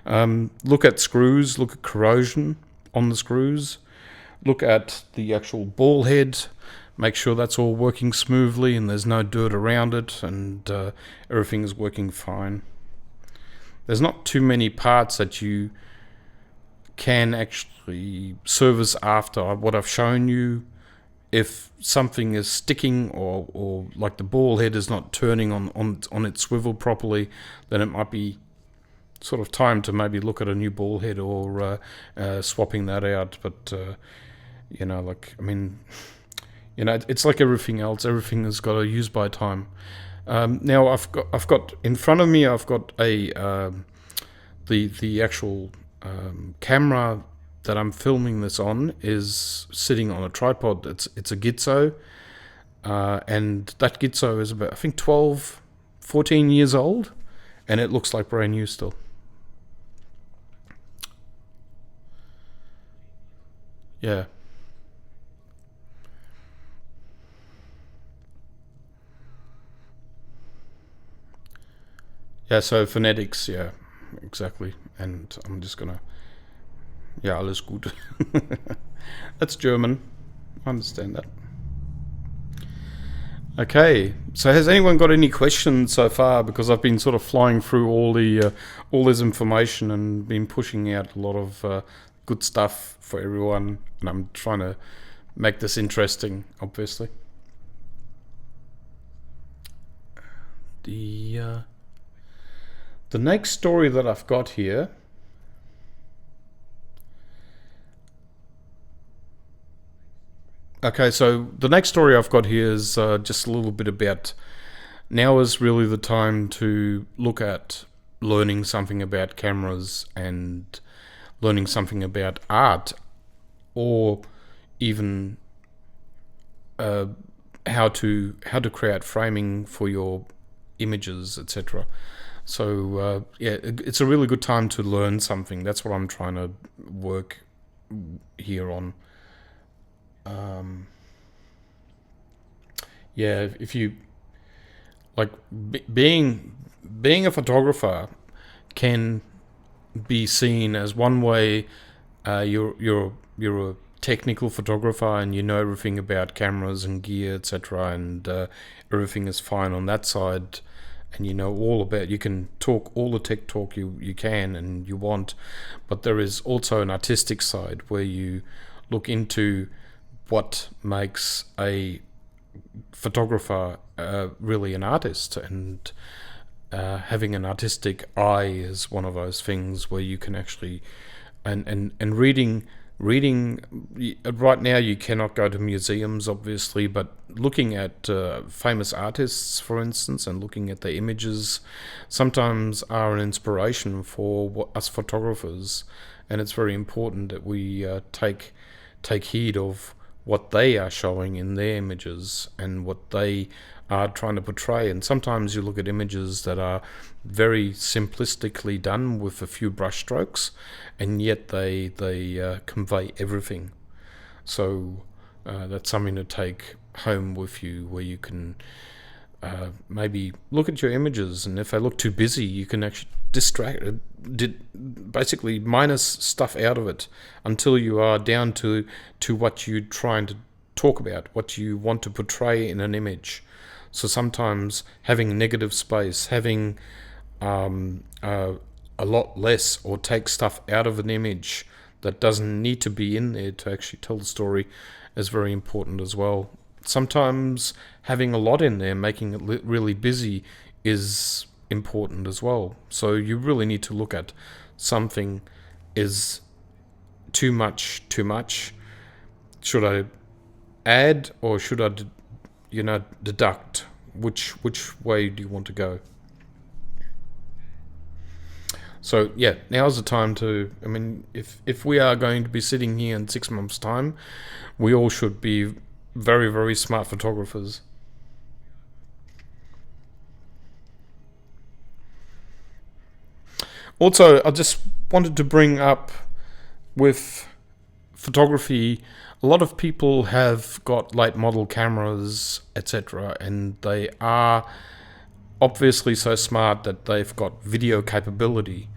Look at screws, look at corrosion on the screws, look at the actual ball head, make sure that's all working smoothly and there's no dirt around it, and everything is working fine. There's not too many parts that you can actually service after what I've shown you. If something is sticking or like the ball head is not turning on its swivel properly, then it might be sort of time to maybe look at a new ball head or swapping that out. But it's like everything else. Everything has got a use by time. Now I've got in front of me. I've got a the actual camera that I'm filming this on is sitting on a tripod. It's a Gitzo, and that Gitzo is about, I think, 12, 14 years old, and it looks like brand new still. Yeah. Yeah, so phonetics, yeah, exactly. And I'm just gonna, ja, alles gut. That's German. I understand that. Okay, so has anyone got any questions so far? Because I've been sort of flying through all this information and been pushing out a lot of good stuff for everyone, and I'm trying to make this interesting, obviously. The next story that I've got here. Okay, so the next story I've got here is just a little bit about, now is really the time to look at learning something about cameras and learning something about art, or even how to create framing for your images, etc. So yeah, it's a really good time to learn something. That's what I'm trying to work here on. Yeah, if you like being a photographer can be seen as one way. You're a technical photographer and you know everything about cameras and gear, etc., and everything is fine on that side, and you know all about, you can talk all the tech talk you can and you want. But there is also an artistic side where you look into what makes a photographer really an artist, and having an artistic eye is one of those things where you can actually, and reading right now you cannot go to museums obviously, but looking at famous artists, for instance, and looking at their images sometimes are an inspiration for us photographers. And it's very important that we take heed of what they are showing in their images and what they are trying to portray. And sometimes you look at images that are very simplistically done with a few brush strokes, and yet they convey everything. So that's something to take home with you, where you can maybe look at your images, and if they look too busy, you can actually basically minus stuff out of it until you are down to what you're trying to talk about, what you want to portray in an image. So sometimes having negative space, having a lot less, or take stuff out of an image that doesn't need to be in there to actually tell the story, is very important as well. Sometimes having a lot in there, making it really busy, is important as well. So you really need to look at something is too much. Should I add, or should I deduct? Which way do you want to go? So yeah, now's the time to, I mean, if we are going to be sitting here in 6 months' time, we all should be very, very smart photographers. Also, I just wanted to bring up, with photography, a lot of people have got late model cameras, etc., and they are obviously so smart that they've got video capability.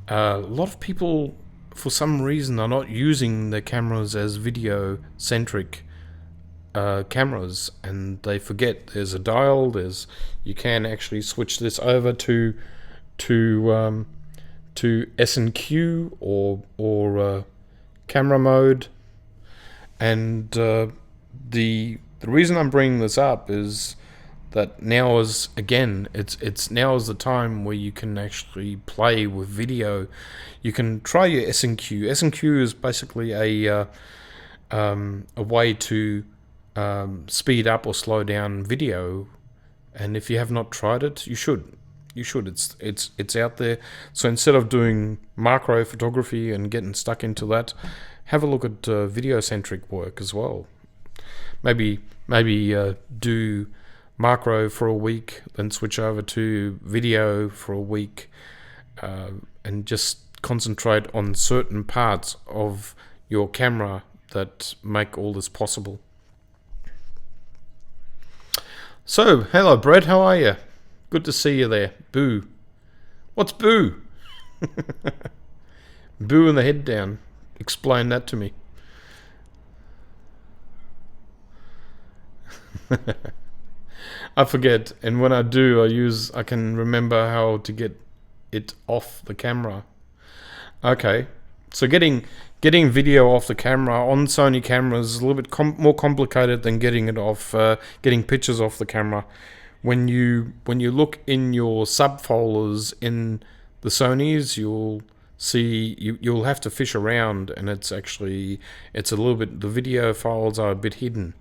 A lot of people, for some reason, are not using their cameras as video-centric cameras, and they forget there's a dial. You can actually switch this over to S&Q or camera mode. And the reason I'm bringing this up is that now is, again, it's now is the time where you can actually play with video. You can try your S&Q. S&Q is basically a way to speed up or slow down video, and if you have not tried it, you should. It's out there. So instead of doing macro photography and getting stuck into that, have a look at video-centric work as well. Maybe do macro for a week, then switch over to video for a week, and just concentrate on certain parts of your camera that make all this possible. So, hello Brett, how are you? Good to see you there. Boo. What's boo? Boo and the head down. Explain that to me. I forget, and when I do, I can remember how to get it off the camera. Okay, so getting video off the camera on Sony cameras is a little bit more complicated than getting it off, getting pictures off the camera. When you look in your subfolders in the Sonys, you'll see you'll have to fish around, and it's a little bit, the video files are a bit hidden.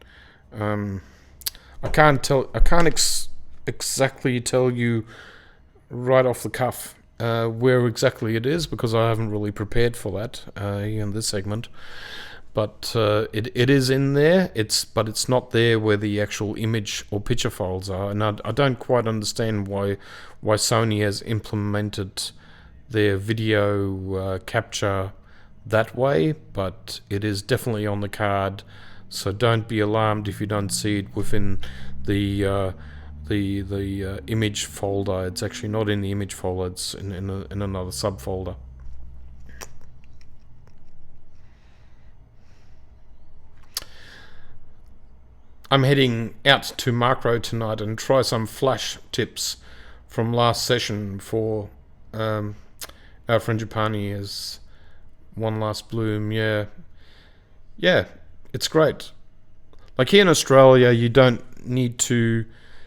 I can't exactly tell you right off the cuff where exactly it is, because I haven't really prepared for that in this segment. But it is in there. It's not there where the actual image or picture files are, and I don't quite understand why Sony has implemented their video capture that way. But it is definitely on the card, so don't be alarmed if you don't see it within the image folder. It's actually not in the image folder. It's in another subfolder. I'm heading out to Macro tonight and try some flash tips from last session for our friend Japani as One Last Bloom. Yeah, it's great. Like here in Australia, you don't need to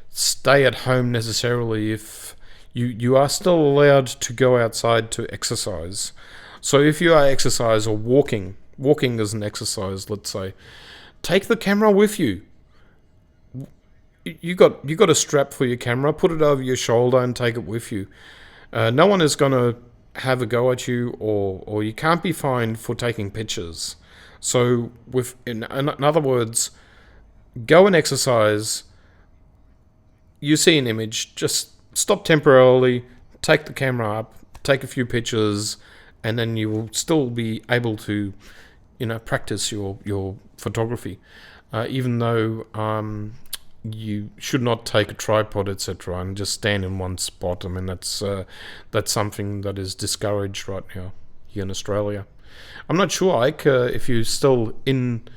stay at home necessarily if you are still allowed to go outside to exercise. So if you are exercise or walking is an exercise, let's say, take the camera with you. You got a strap for your camera, put it over your shoulder and take it with you. No one is going to have a go at you, or you can't be fined for taking pictures. So in other words, go and exercise. You see an image, just stop temporarily, take the camera up, take a few pictures, and then you will still be able to, practice your photography. Even though you should not take a tripod, etc., and just stand in one spot. I mean, that's something that is discouraged right now here in Australia. I'm not sure, Ike, if you're still in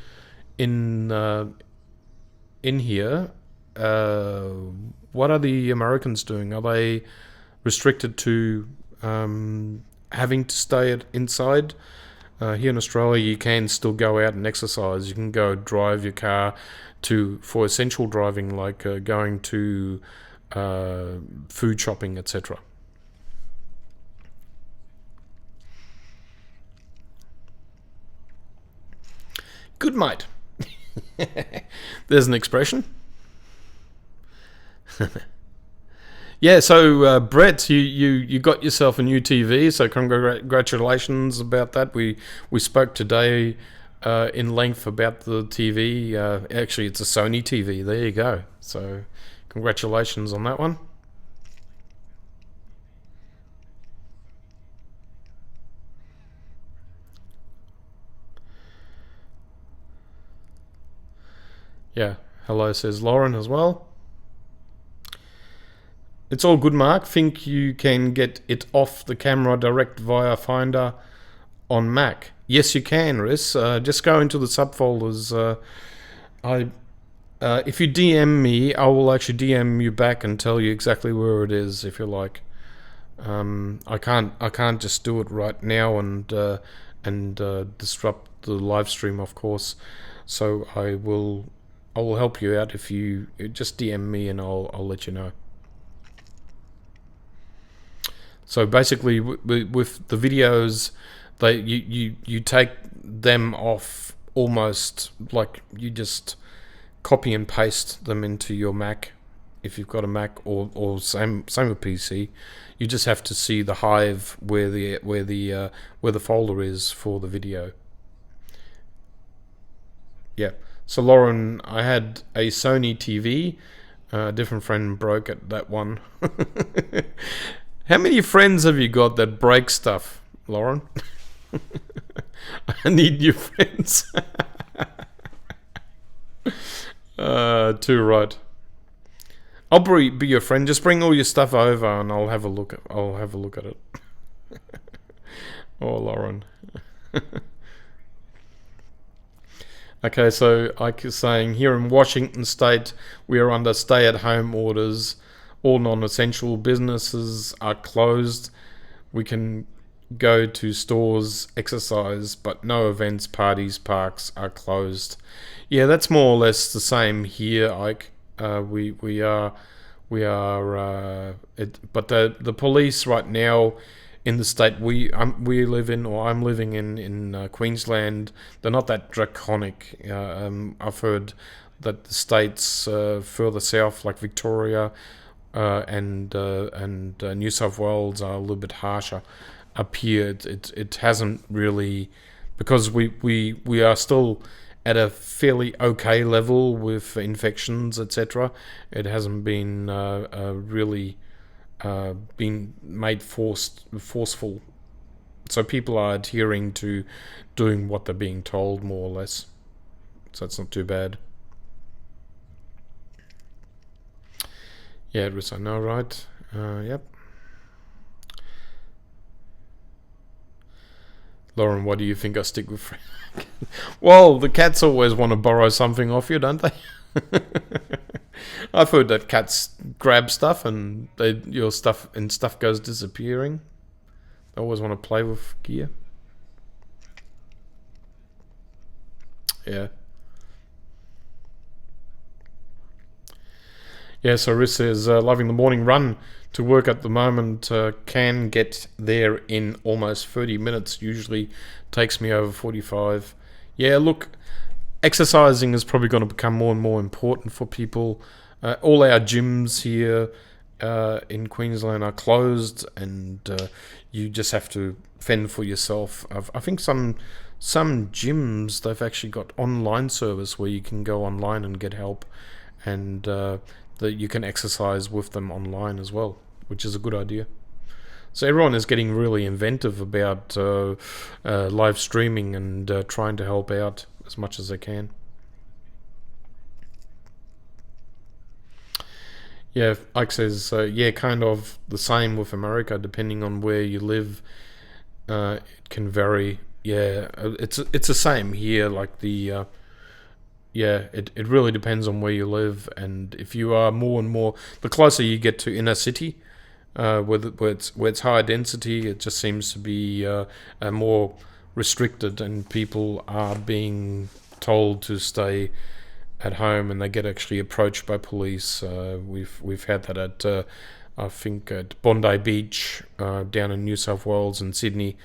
here. What are the Americans doing? Are they restricted to having to stay inside? Here in Australia, you can still go out and exercise. You can go drive your car for essential driving, like going to food shopping, etc. Good mate. There's an expression. Yeah, so Brett, you got yourself a new TV, so congratulations about that. We spoke today in length about the TV. Actually, it's a Sony TV. There you go. So congratulations on that one. Yeah, hello, says Lauren as well. It's all good, Mark. Think you can get it off the camera direct via Finder on Mac? Yes, you can, Riss. Just go into the subfolders. If you DM me, I will actually DM you back and tell you exactly where it is, if you like. I can't just do it right now and disrupt the live stream, of course. So I will help you out if you just DM me, and I'll let you know. So basically, with the videos, you take them off almost like you just copy and paste them into your Mac, if you've got a Mac, or same with PC. You just have to see the Hive where the folder is for the video. Yeah. So Lauren, I had a Sony TV. A different friend broke that one. How many friends have you got that break stuff, Lauren? I need new friends. Too right. I'll be your friend. Just bring all your stuff over, and I'll have a look at it. Oh, Lauren. Okay, so Ike is saying here in Washington State, we are under stay-at-home orders. All non-essential businesses are closed. We can go to stores, exercise, but no events, parties, parks are closed. Yeah, that's more or less the same here, Ike. We are. But the police right now in the state we live in, or I'm living in Queensland, they're not that draconic. I've heard that the states further south, like Victoria, and New South Wales are a little bit harsher. Up here, it hasn't really, because we are still at a fairly okay level with infections, etc. It hasn't been really been made forceful. So people are adhering to doing what they're being told, more or less. So it's not too bad. Yeah, Riz, I know, right? Yep. Lauren, what do you think I stick with? Well, the cats always want to borrow something off you, don't they? I've heard that cats grab stuff and your stuff goes disappearing. They always want to play with gear. Yeah. Yeah, so Riss says, loving the morning run to work at the moment. Can get there in almost 30 minutes. Usually takes me over 45. Yeah, look, exercising is probably going to become more and more important for people. All our gyms here in Queensland are closed, and you just have to fend for yourself. I think some gyms, they've actually got online service where you can go online and get help, and that you can exercise with them online as well, which is a good idea. So everyone is getting really inventive about live streaming and trying to help out as much as they can. Yeah, Ike says, yeah, kind of the same with America, depending on where you live. It can vary. Yeah, it's the same here. Like yeah, it really depends on where you live, and if you are more and more, the closer you get to inner city, where it's high density, it just seems to be more restricted, and people are being told to stay at home, and they get actually approached by police. We've had that at I think at Bondi Beach down in New South Wales and Sydney.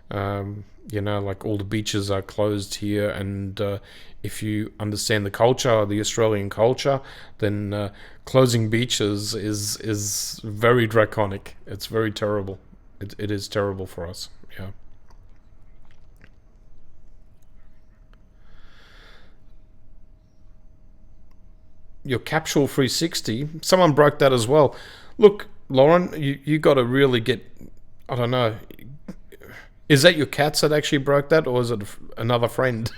Like all the beaches are closed here, and if you understand the culture, the Australian culture, then closing beaches is very draconic. It's very terrible. It is terrible for us. Yeah. Your capsule 360, someone broke that as well. Look, Lauren, you got to really get. I don't know. Is that your cats that actually broke that, or is it another friend?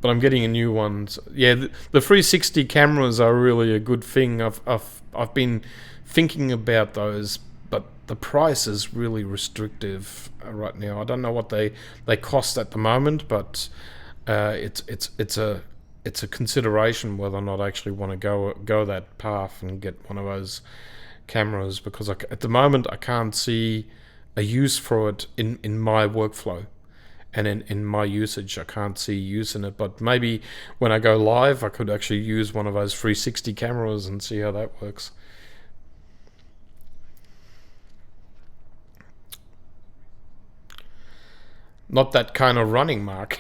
But I'm getting a new one. Yeah, the 360 cameras are really a good thing. I've been thinking about those, but the price is really restrictive right now. I don't know what they cost at the moment, but it's a consideration whether or not I actually want to go that path and get one of those cameras, because at the moment I can't see a use for it in my workflow. And in my usage, I can't see use in it. But maybe when I go live, I could actually use one of those 360 cameras and see how that works. Not that kind of running, Mark.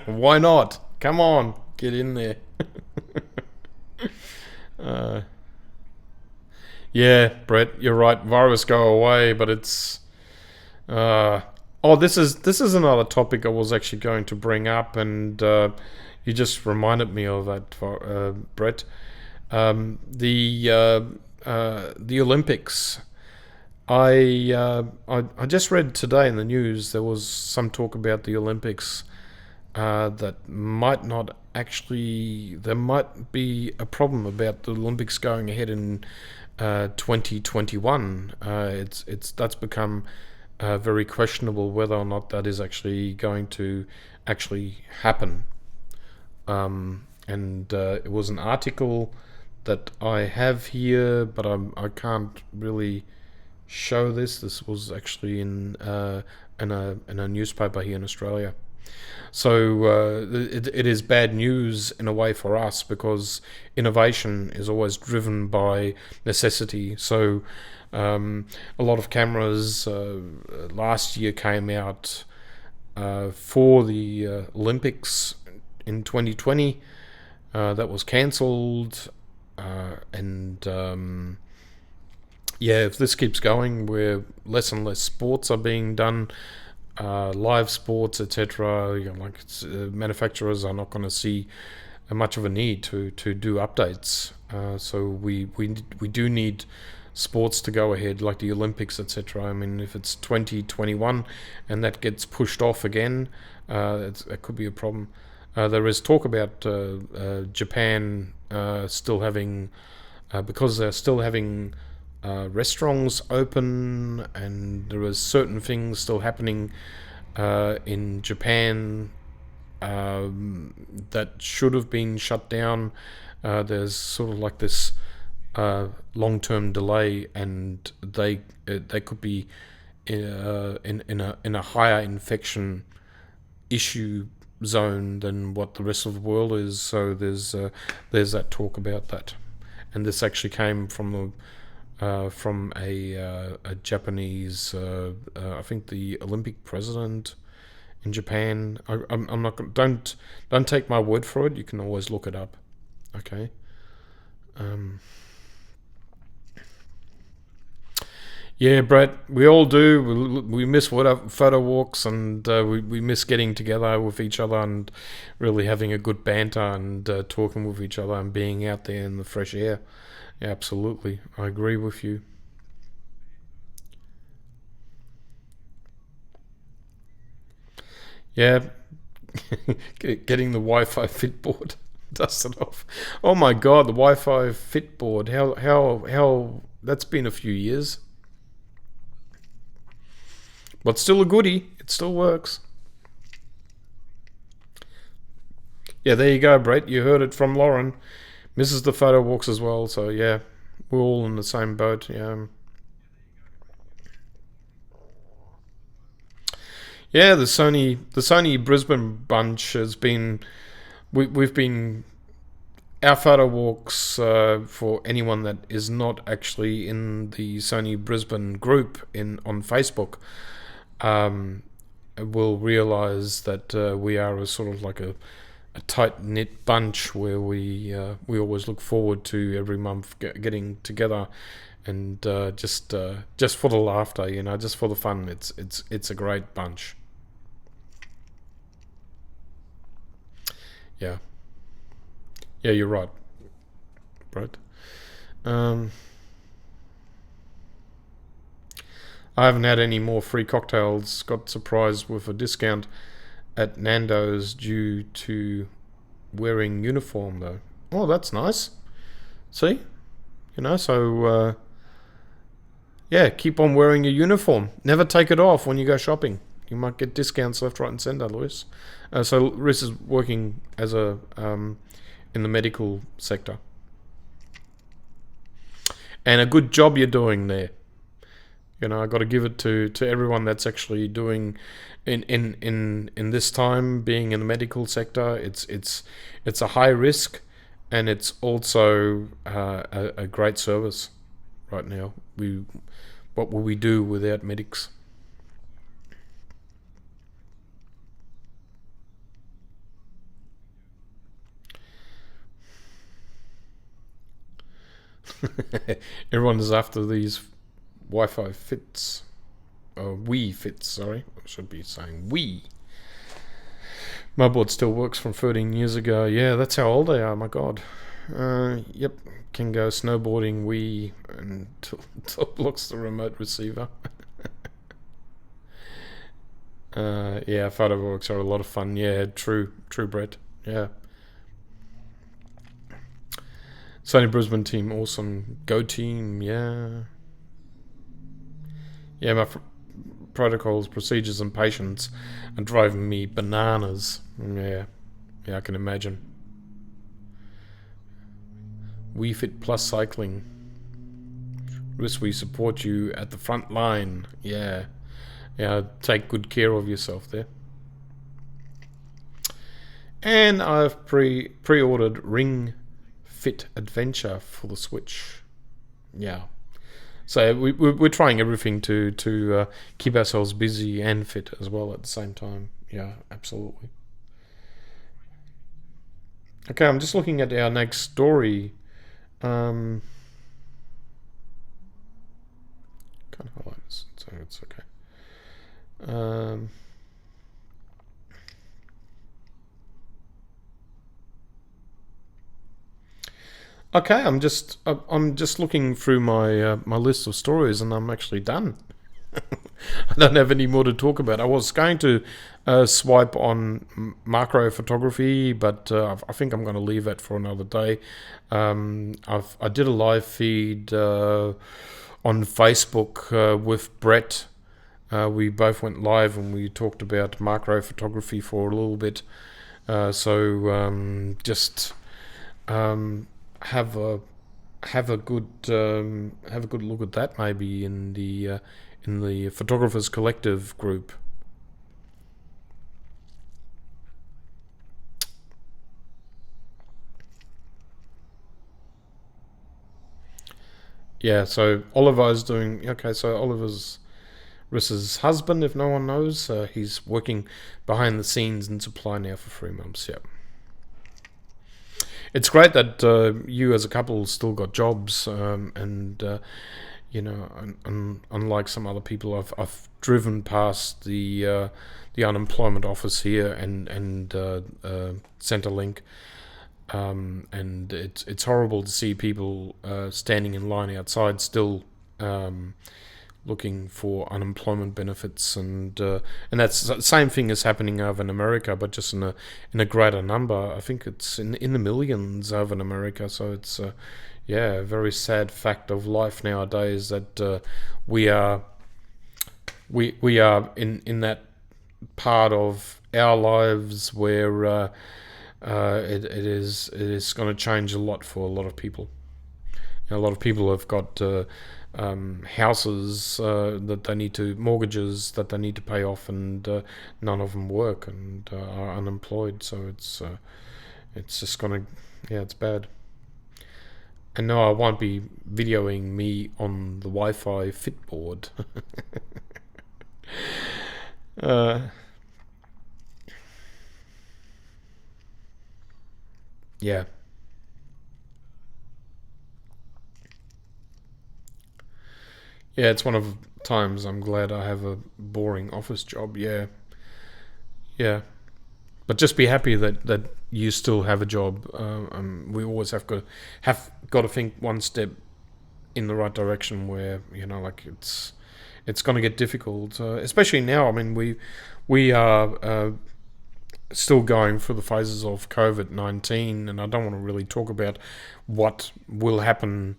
Why not? Come on, get in there. uh, yeah, Brett, you're right. Virus go away, but it's. This is another topic I was actually going to bring up, and you just reminded me of that, Brett. The Olympics. I just read today in the news there was some talk about the Olympics that might not actually. There might be a problem about the Olympics going ahead in 2021. It's that's become very questionable whether or not that is actually going to actually happen. And it was an article that I have here, but I can't really show this. This was actually in a newspaper here in Australia. So it is bad news in a way for us, because innovation is always driven by necessity. So a lot of cameras last year came out for the Olympics in 2020. That was cancelled, and yeah, if this keeps going, where less and less sports are being done, live sports, etc., manufacturers are not going to see much of a need to do updates. So we do need sports to go ahead, like the Olympics, etc. I mean, if it's 2021 and that gets pushed off again, that could be a problem. There is talk about Japan still having, because they're still having restaurants open, and there is certain things still happening in Japan that should have been shut down. There's sort of like this long-term delay, and they could be in a higher infection issue zone than what the rest of the world is. So there's that talk about that, and this actually came from a Japanese, I think the Olympic president in Japan. I'm not gonna, don't take my word for it. You can always look it up. Okay. Yeah, Brett, we all do. We miss photo walks, and we miss getting together with each other and really having a good banter and talking with each other and being out there in the fresh air. Yeah, absolutely. I agree with you. Yeah, getting the Wi-Fi fit board dusted off. Oh my God, the Wi-Fi fit board. How that's been a few years, but still a goodie. It still works. Yeah, there you go, Brett. You heard it from Lauren. Misses the photo walks as well. So yeah, we're all in the same boat. Yeah. Yeah, the Sony Brisbane bunch has been, we've been, our photo walks, for anyone that is not actually in the Sony Brisbane group on Facebook, um, will realize that we are a sort of like a tight knit bunch where we always look forward to every month getting together, and just for the laughter, just for the fun. It's a great bunch. Yeah, yeah, you're right, Brett. Um, I haven't had any more free cocktails. Got surprised with a discount at Nando's due to wearing uniform though. Oh, that's nice. See, so yeah, keep on wearing your uniform. Never take it off when you go shopping. You might get discounts left, right, and centre, Lewis. So Lewis is working as in the medical sector, and a good job you're doing there. I got to give it to everyone that's actually doing in this time, being in the medical sector. It's a high risk, and it's also a great service. Right now, what will we do without medics? Everyone is after these Wi-Fi fits. Wii fits, sorry. I should be saying Wii. My board still works from 13 years ago. Yeah, that's how old they are, my God. Yep, can go snowboarding Wii until it blocks the remote receiver. Yeah, photo walks are a lot of fun. Yeah, true, Brett. Yeah. Sony Brisbane team, awesome. Go team, yeah. Yeah, my protocols, procedures, and patience are driving me bananas. Yeah, I can imagine. We Fit Plus Cycling. Risk, we support you at the front line. Yeah, take good care of yourself there. And I've pre-ordered Ring Fit Adventure for the Switch. Yeah. So we're trying everything to keep ourselves busy and fit as well at the same time. Yeah, absolutely. Okay, I'm just looking at our next story. Um, can't highlight this, so it's okay. Um, okay, I'm just looking through my list of stories, and I'm actually done. I don't have any more to talk about. I was going to swipe on macro photography, but I think I'm going to leave that for another day. I did a live feed on Facebook with Brett. We both went live and we talked about macro photography for a little bit. Just um, have a have a good look at that maybe in the photographers collective group. Yeah, so Oliver's doing okay. So Oliver's Rissa's husband, if no one knows, he's working behind the scenes in supply now for 3 months. Yeah, it's great that you as a couple still got jobs, and unlike some other people, I've driven past the unemployment office here and Centrelink, and it's horrible to see people standing in line outside still. Looking for unemployment benefits, and that's the same thing is happening over in America, but just in a greater number. I think it's in the millions over in America. So it's yeah, a very sad fact of life nowadays that we are we are in that part of our lives where it is going to change a lot for a lot of people. A lot of people have got houses that they need to mortgages that they need to pay off, and none of them work and are unemployed. So it's just gonna yeah, it's bad. And no, I won't be videoing me on the Wi-Fi Fitboard. uh, yeah, yeah. It's one of times I'm glad I have a boring office job. Yeah, yeah. But just be happy that you still have a job. We always have got to think one step in the right direction. Where like it's going to get difficult, especially now. I mean, we are still going through the phases of COVID-19, and I don't want to really talk about what will happen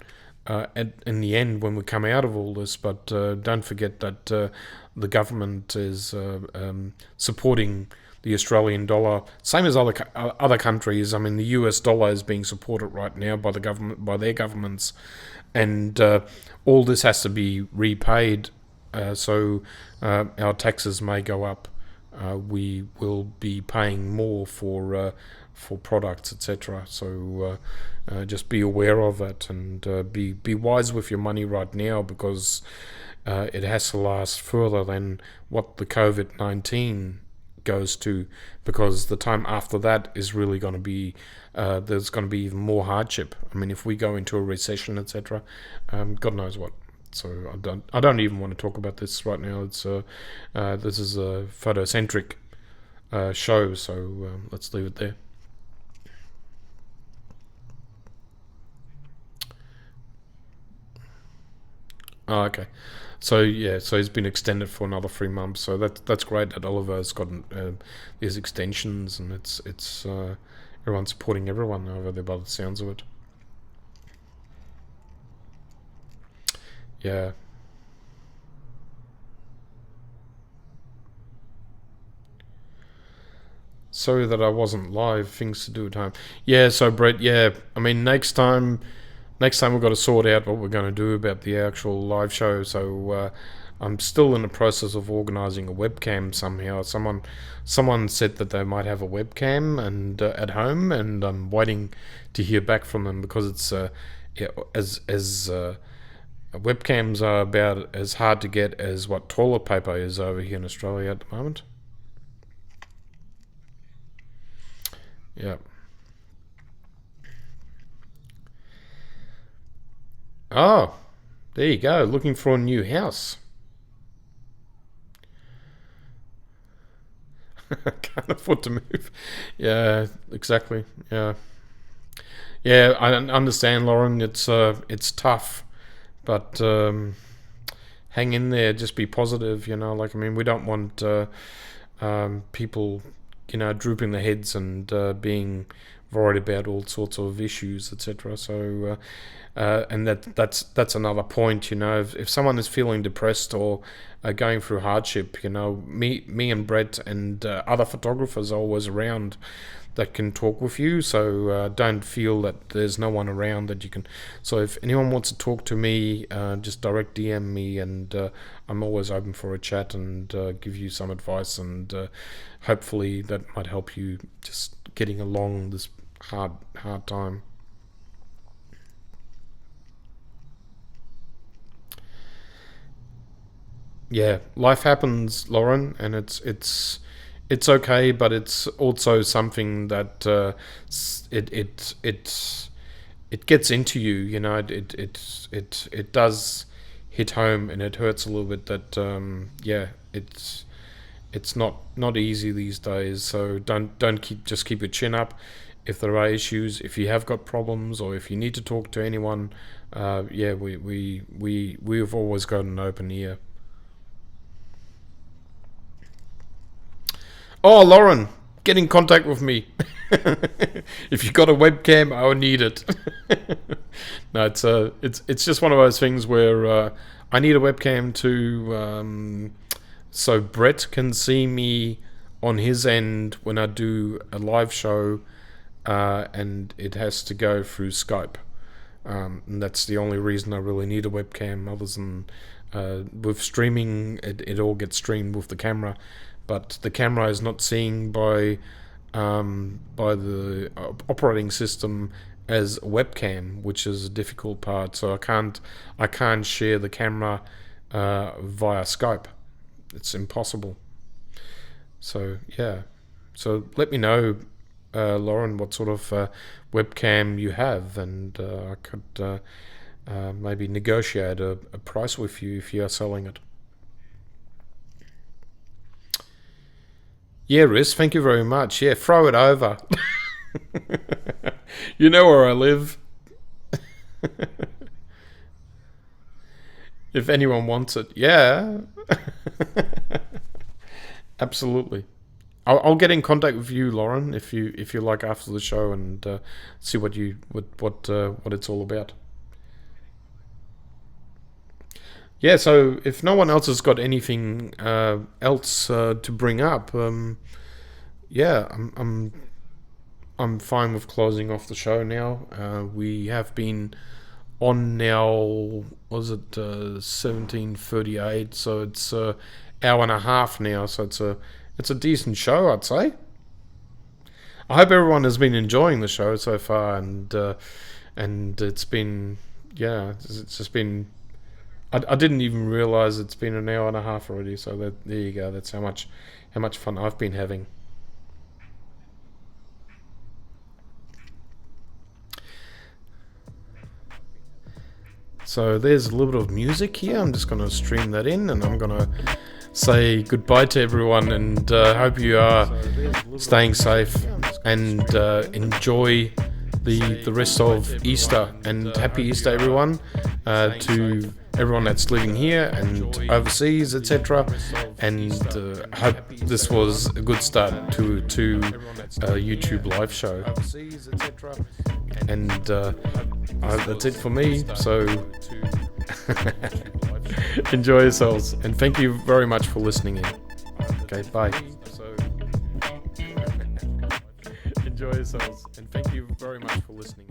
in the end when we come out of all this. But don't forget that the government is supporting the Australian dollar, same as other countries. I mean, the US dollar is being supported right now by the government, by their governments, and all this has to be repaid. So our taxes may go up. We will be paying more for products, etc. So just be aware of it, and be wise with your money right now, because it has to last further than what the COVID-19 goes to, because the time after that is really going to be there's going to be even more hardship. I mean, if we go into a recession, etc., God knows what. So I don't even want to talk about this right now. It's this is a photocentric show, so let's leave it there. Oh, okay. So yeah, so he's been extended for another 3 months. So that's great that Oliver's gotten these extensions, and it's everyone's supporting everyone over there by the sounds of it. Yeah. Sorry that I wasn't live. Things to do at home. Yeah. So Brett. Yeah. I mean, next time we've got to sort out what we're going to do about the actual live show. So I'm still in the process of organising a webcam somehow. Someone said that they might have a webcam and at home, and I'm waiting to hear back from them, because it's yeah, as webcams are about as hard to get as what toilet paper is over here in Australia at the moment. Yeah. Oh, there you go. Looking for a new house. Can't afford to move. Yeah, exactly. Yeah. Yeah, I understand, Lauren. It's tough, but hang in there. Just be positive. Like, I mean, we don't want people, drooping their heads and being worried about all sorts of issues, etc. So, and that's another point. If someone is feeling depressed or going through hardship, me and Brett and other photographers are always around that can talk with you. So don't feel that there's no one around that you can. So if anyone wants to talk to me, just direct DM me, and I'm always open for a chat and give you some advice, and hopefully that might help you just getting along this hard time. Yeah, life happens, Lauren, and it's okay, but it's also something that it gets into you. It does hit home, and it hurts a little bit. That yeah, it's not easy these days. So don't keep your chin up. If there are issues, if you have got problems, or if you need to talk to anyone, yeah, we've always got an open ear. Oh, Lauren, get in contact with me. If you got a webcam, I will need it. No, it's just one of those things where I need a webcam to so Brett can see me on his end when I do a live show, and it has to go through Skype. And that's the only reason I really need a webcam. Other than with streaming, it all gets streamed with the camera, but the camera is not seen by the operating system as a webcam, which is a difficult part. So I can't share the camera via Skype. It's impossible. So yeah. So let me know, Lauren, what sort of webcam you have, and I could maybe negotiate a price with you if you are selling it. Yeah, Riz, thank you very much. Yeah, throw it over. You know where I live. If anyone wants it, yeah, absolutely. I'll get in contact with you, Lauren, if you like after the show, and see what it's all about. Yeah. So if no one else has got anything else to bring up, yeah, I'm fine with closing off the show now. We have been on now. Was it 17:38? So it's hour and a half now. So it's a decent show, I'd say. I hope everyone has been enjoying the show so far, and it's been, yeah, it's just been. I didn't even realize it's been an hour and a half already. So there you go. That's how much fun I've been having. So there's a little bit of music here. I'm just going to stream that in, and I'm going to say goodbye to everyone, and hope you are staying safe, and enjoy the rest of Easter, and happy Easter, everyone, to everyone that's living here and overseas, etc. And hope this was a good start to a YouTube live show. And that's it for me. So enjoy yourselves, and thank you very much for listening in. Okay, bye. Enjoy yourselves, and thank you very much for listening.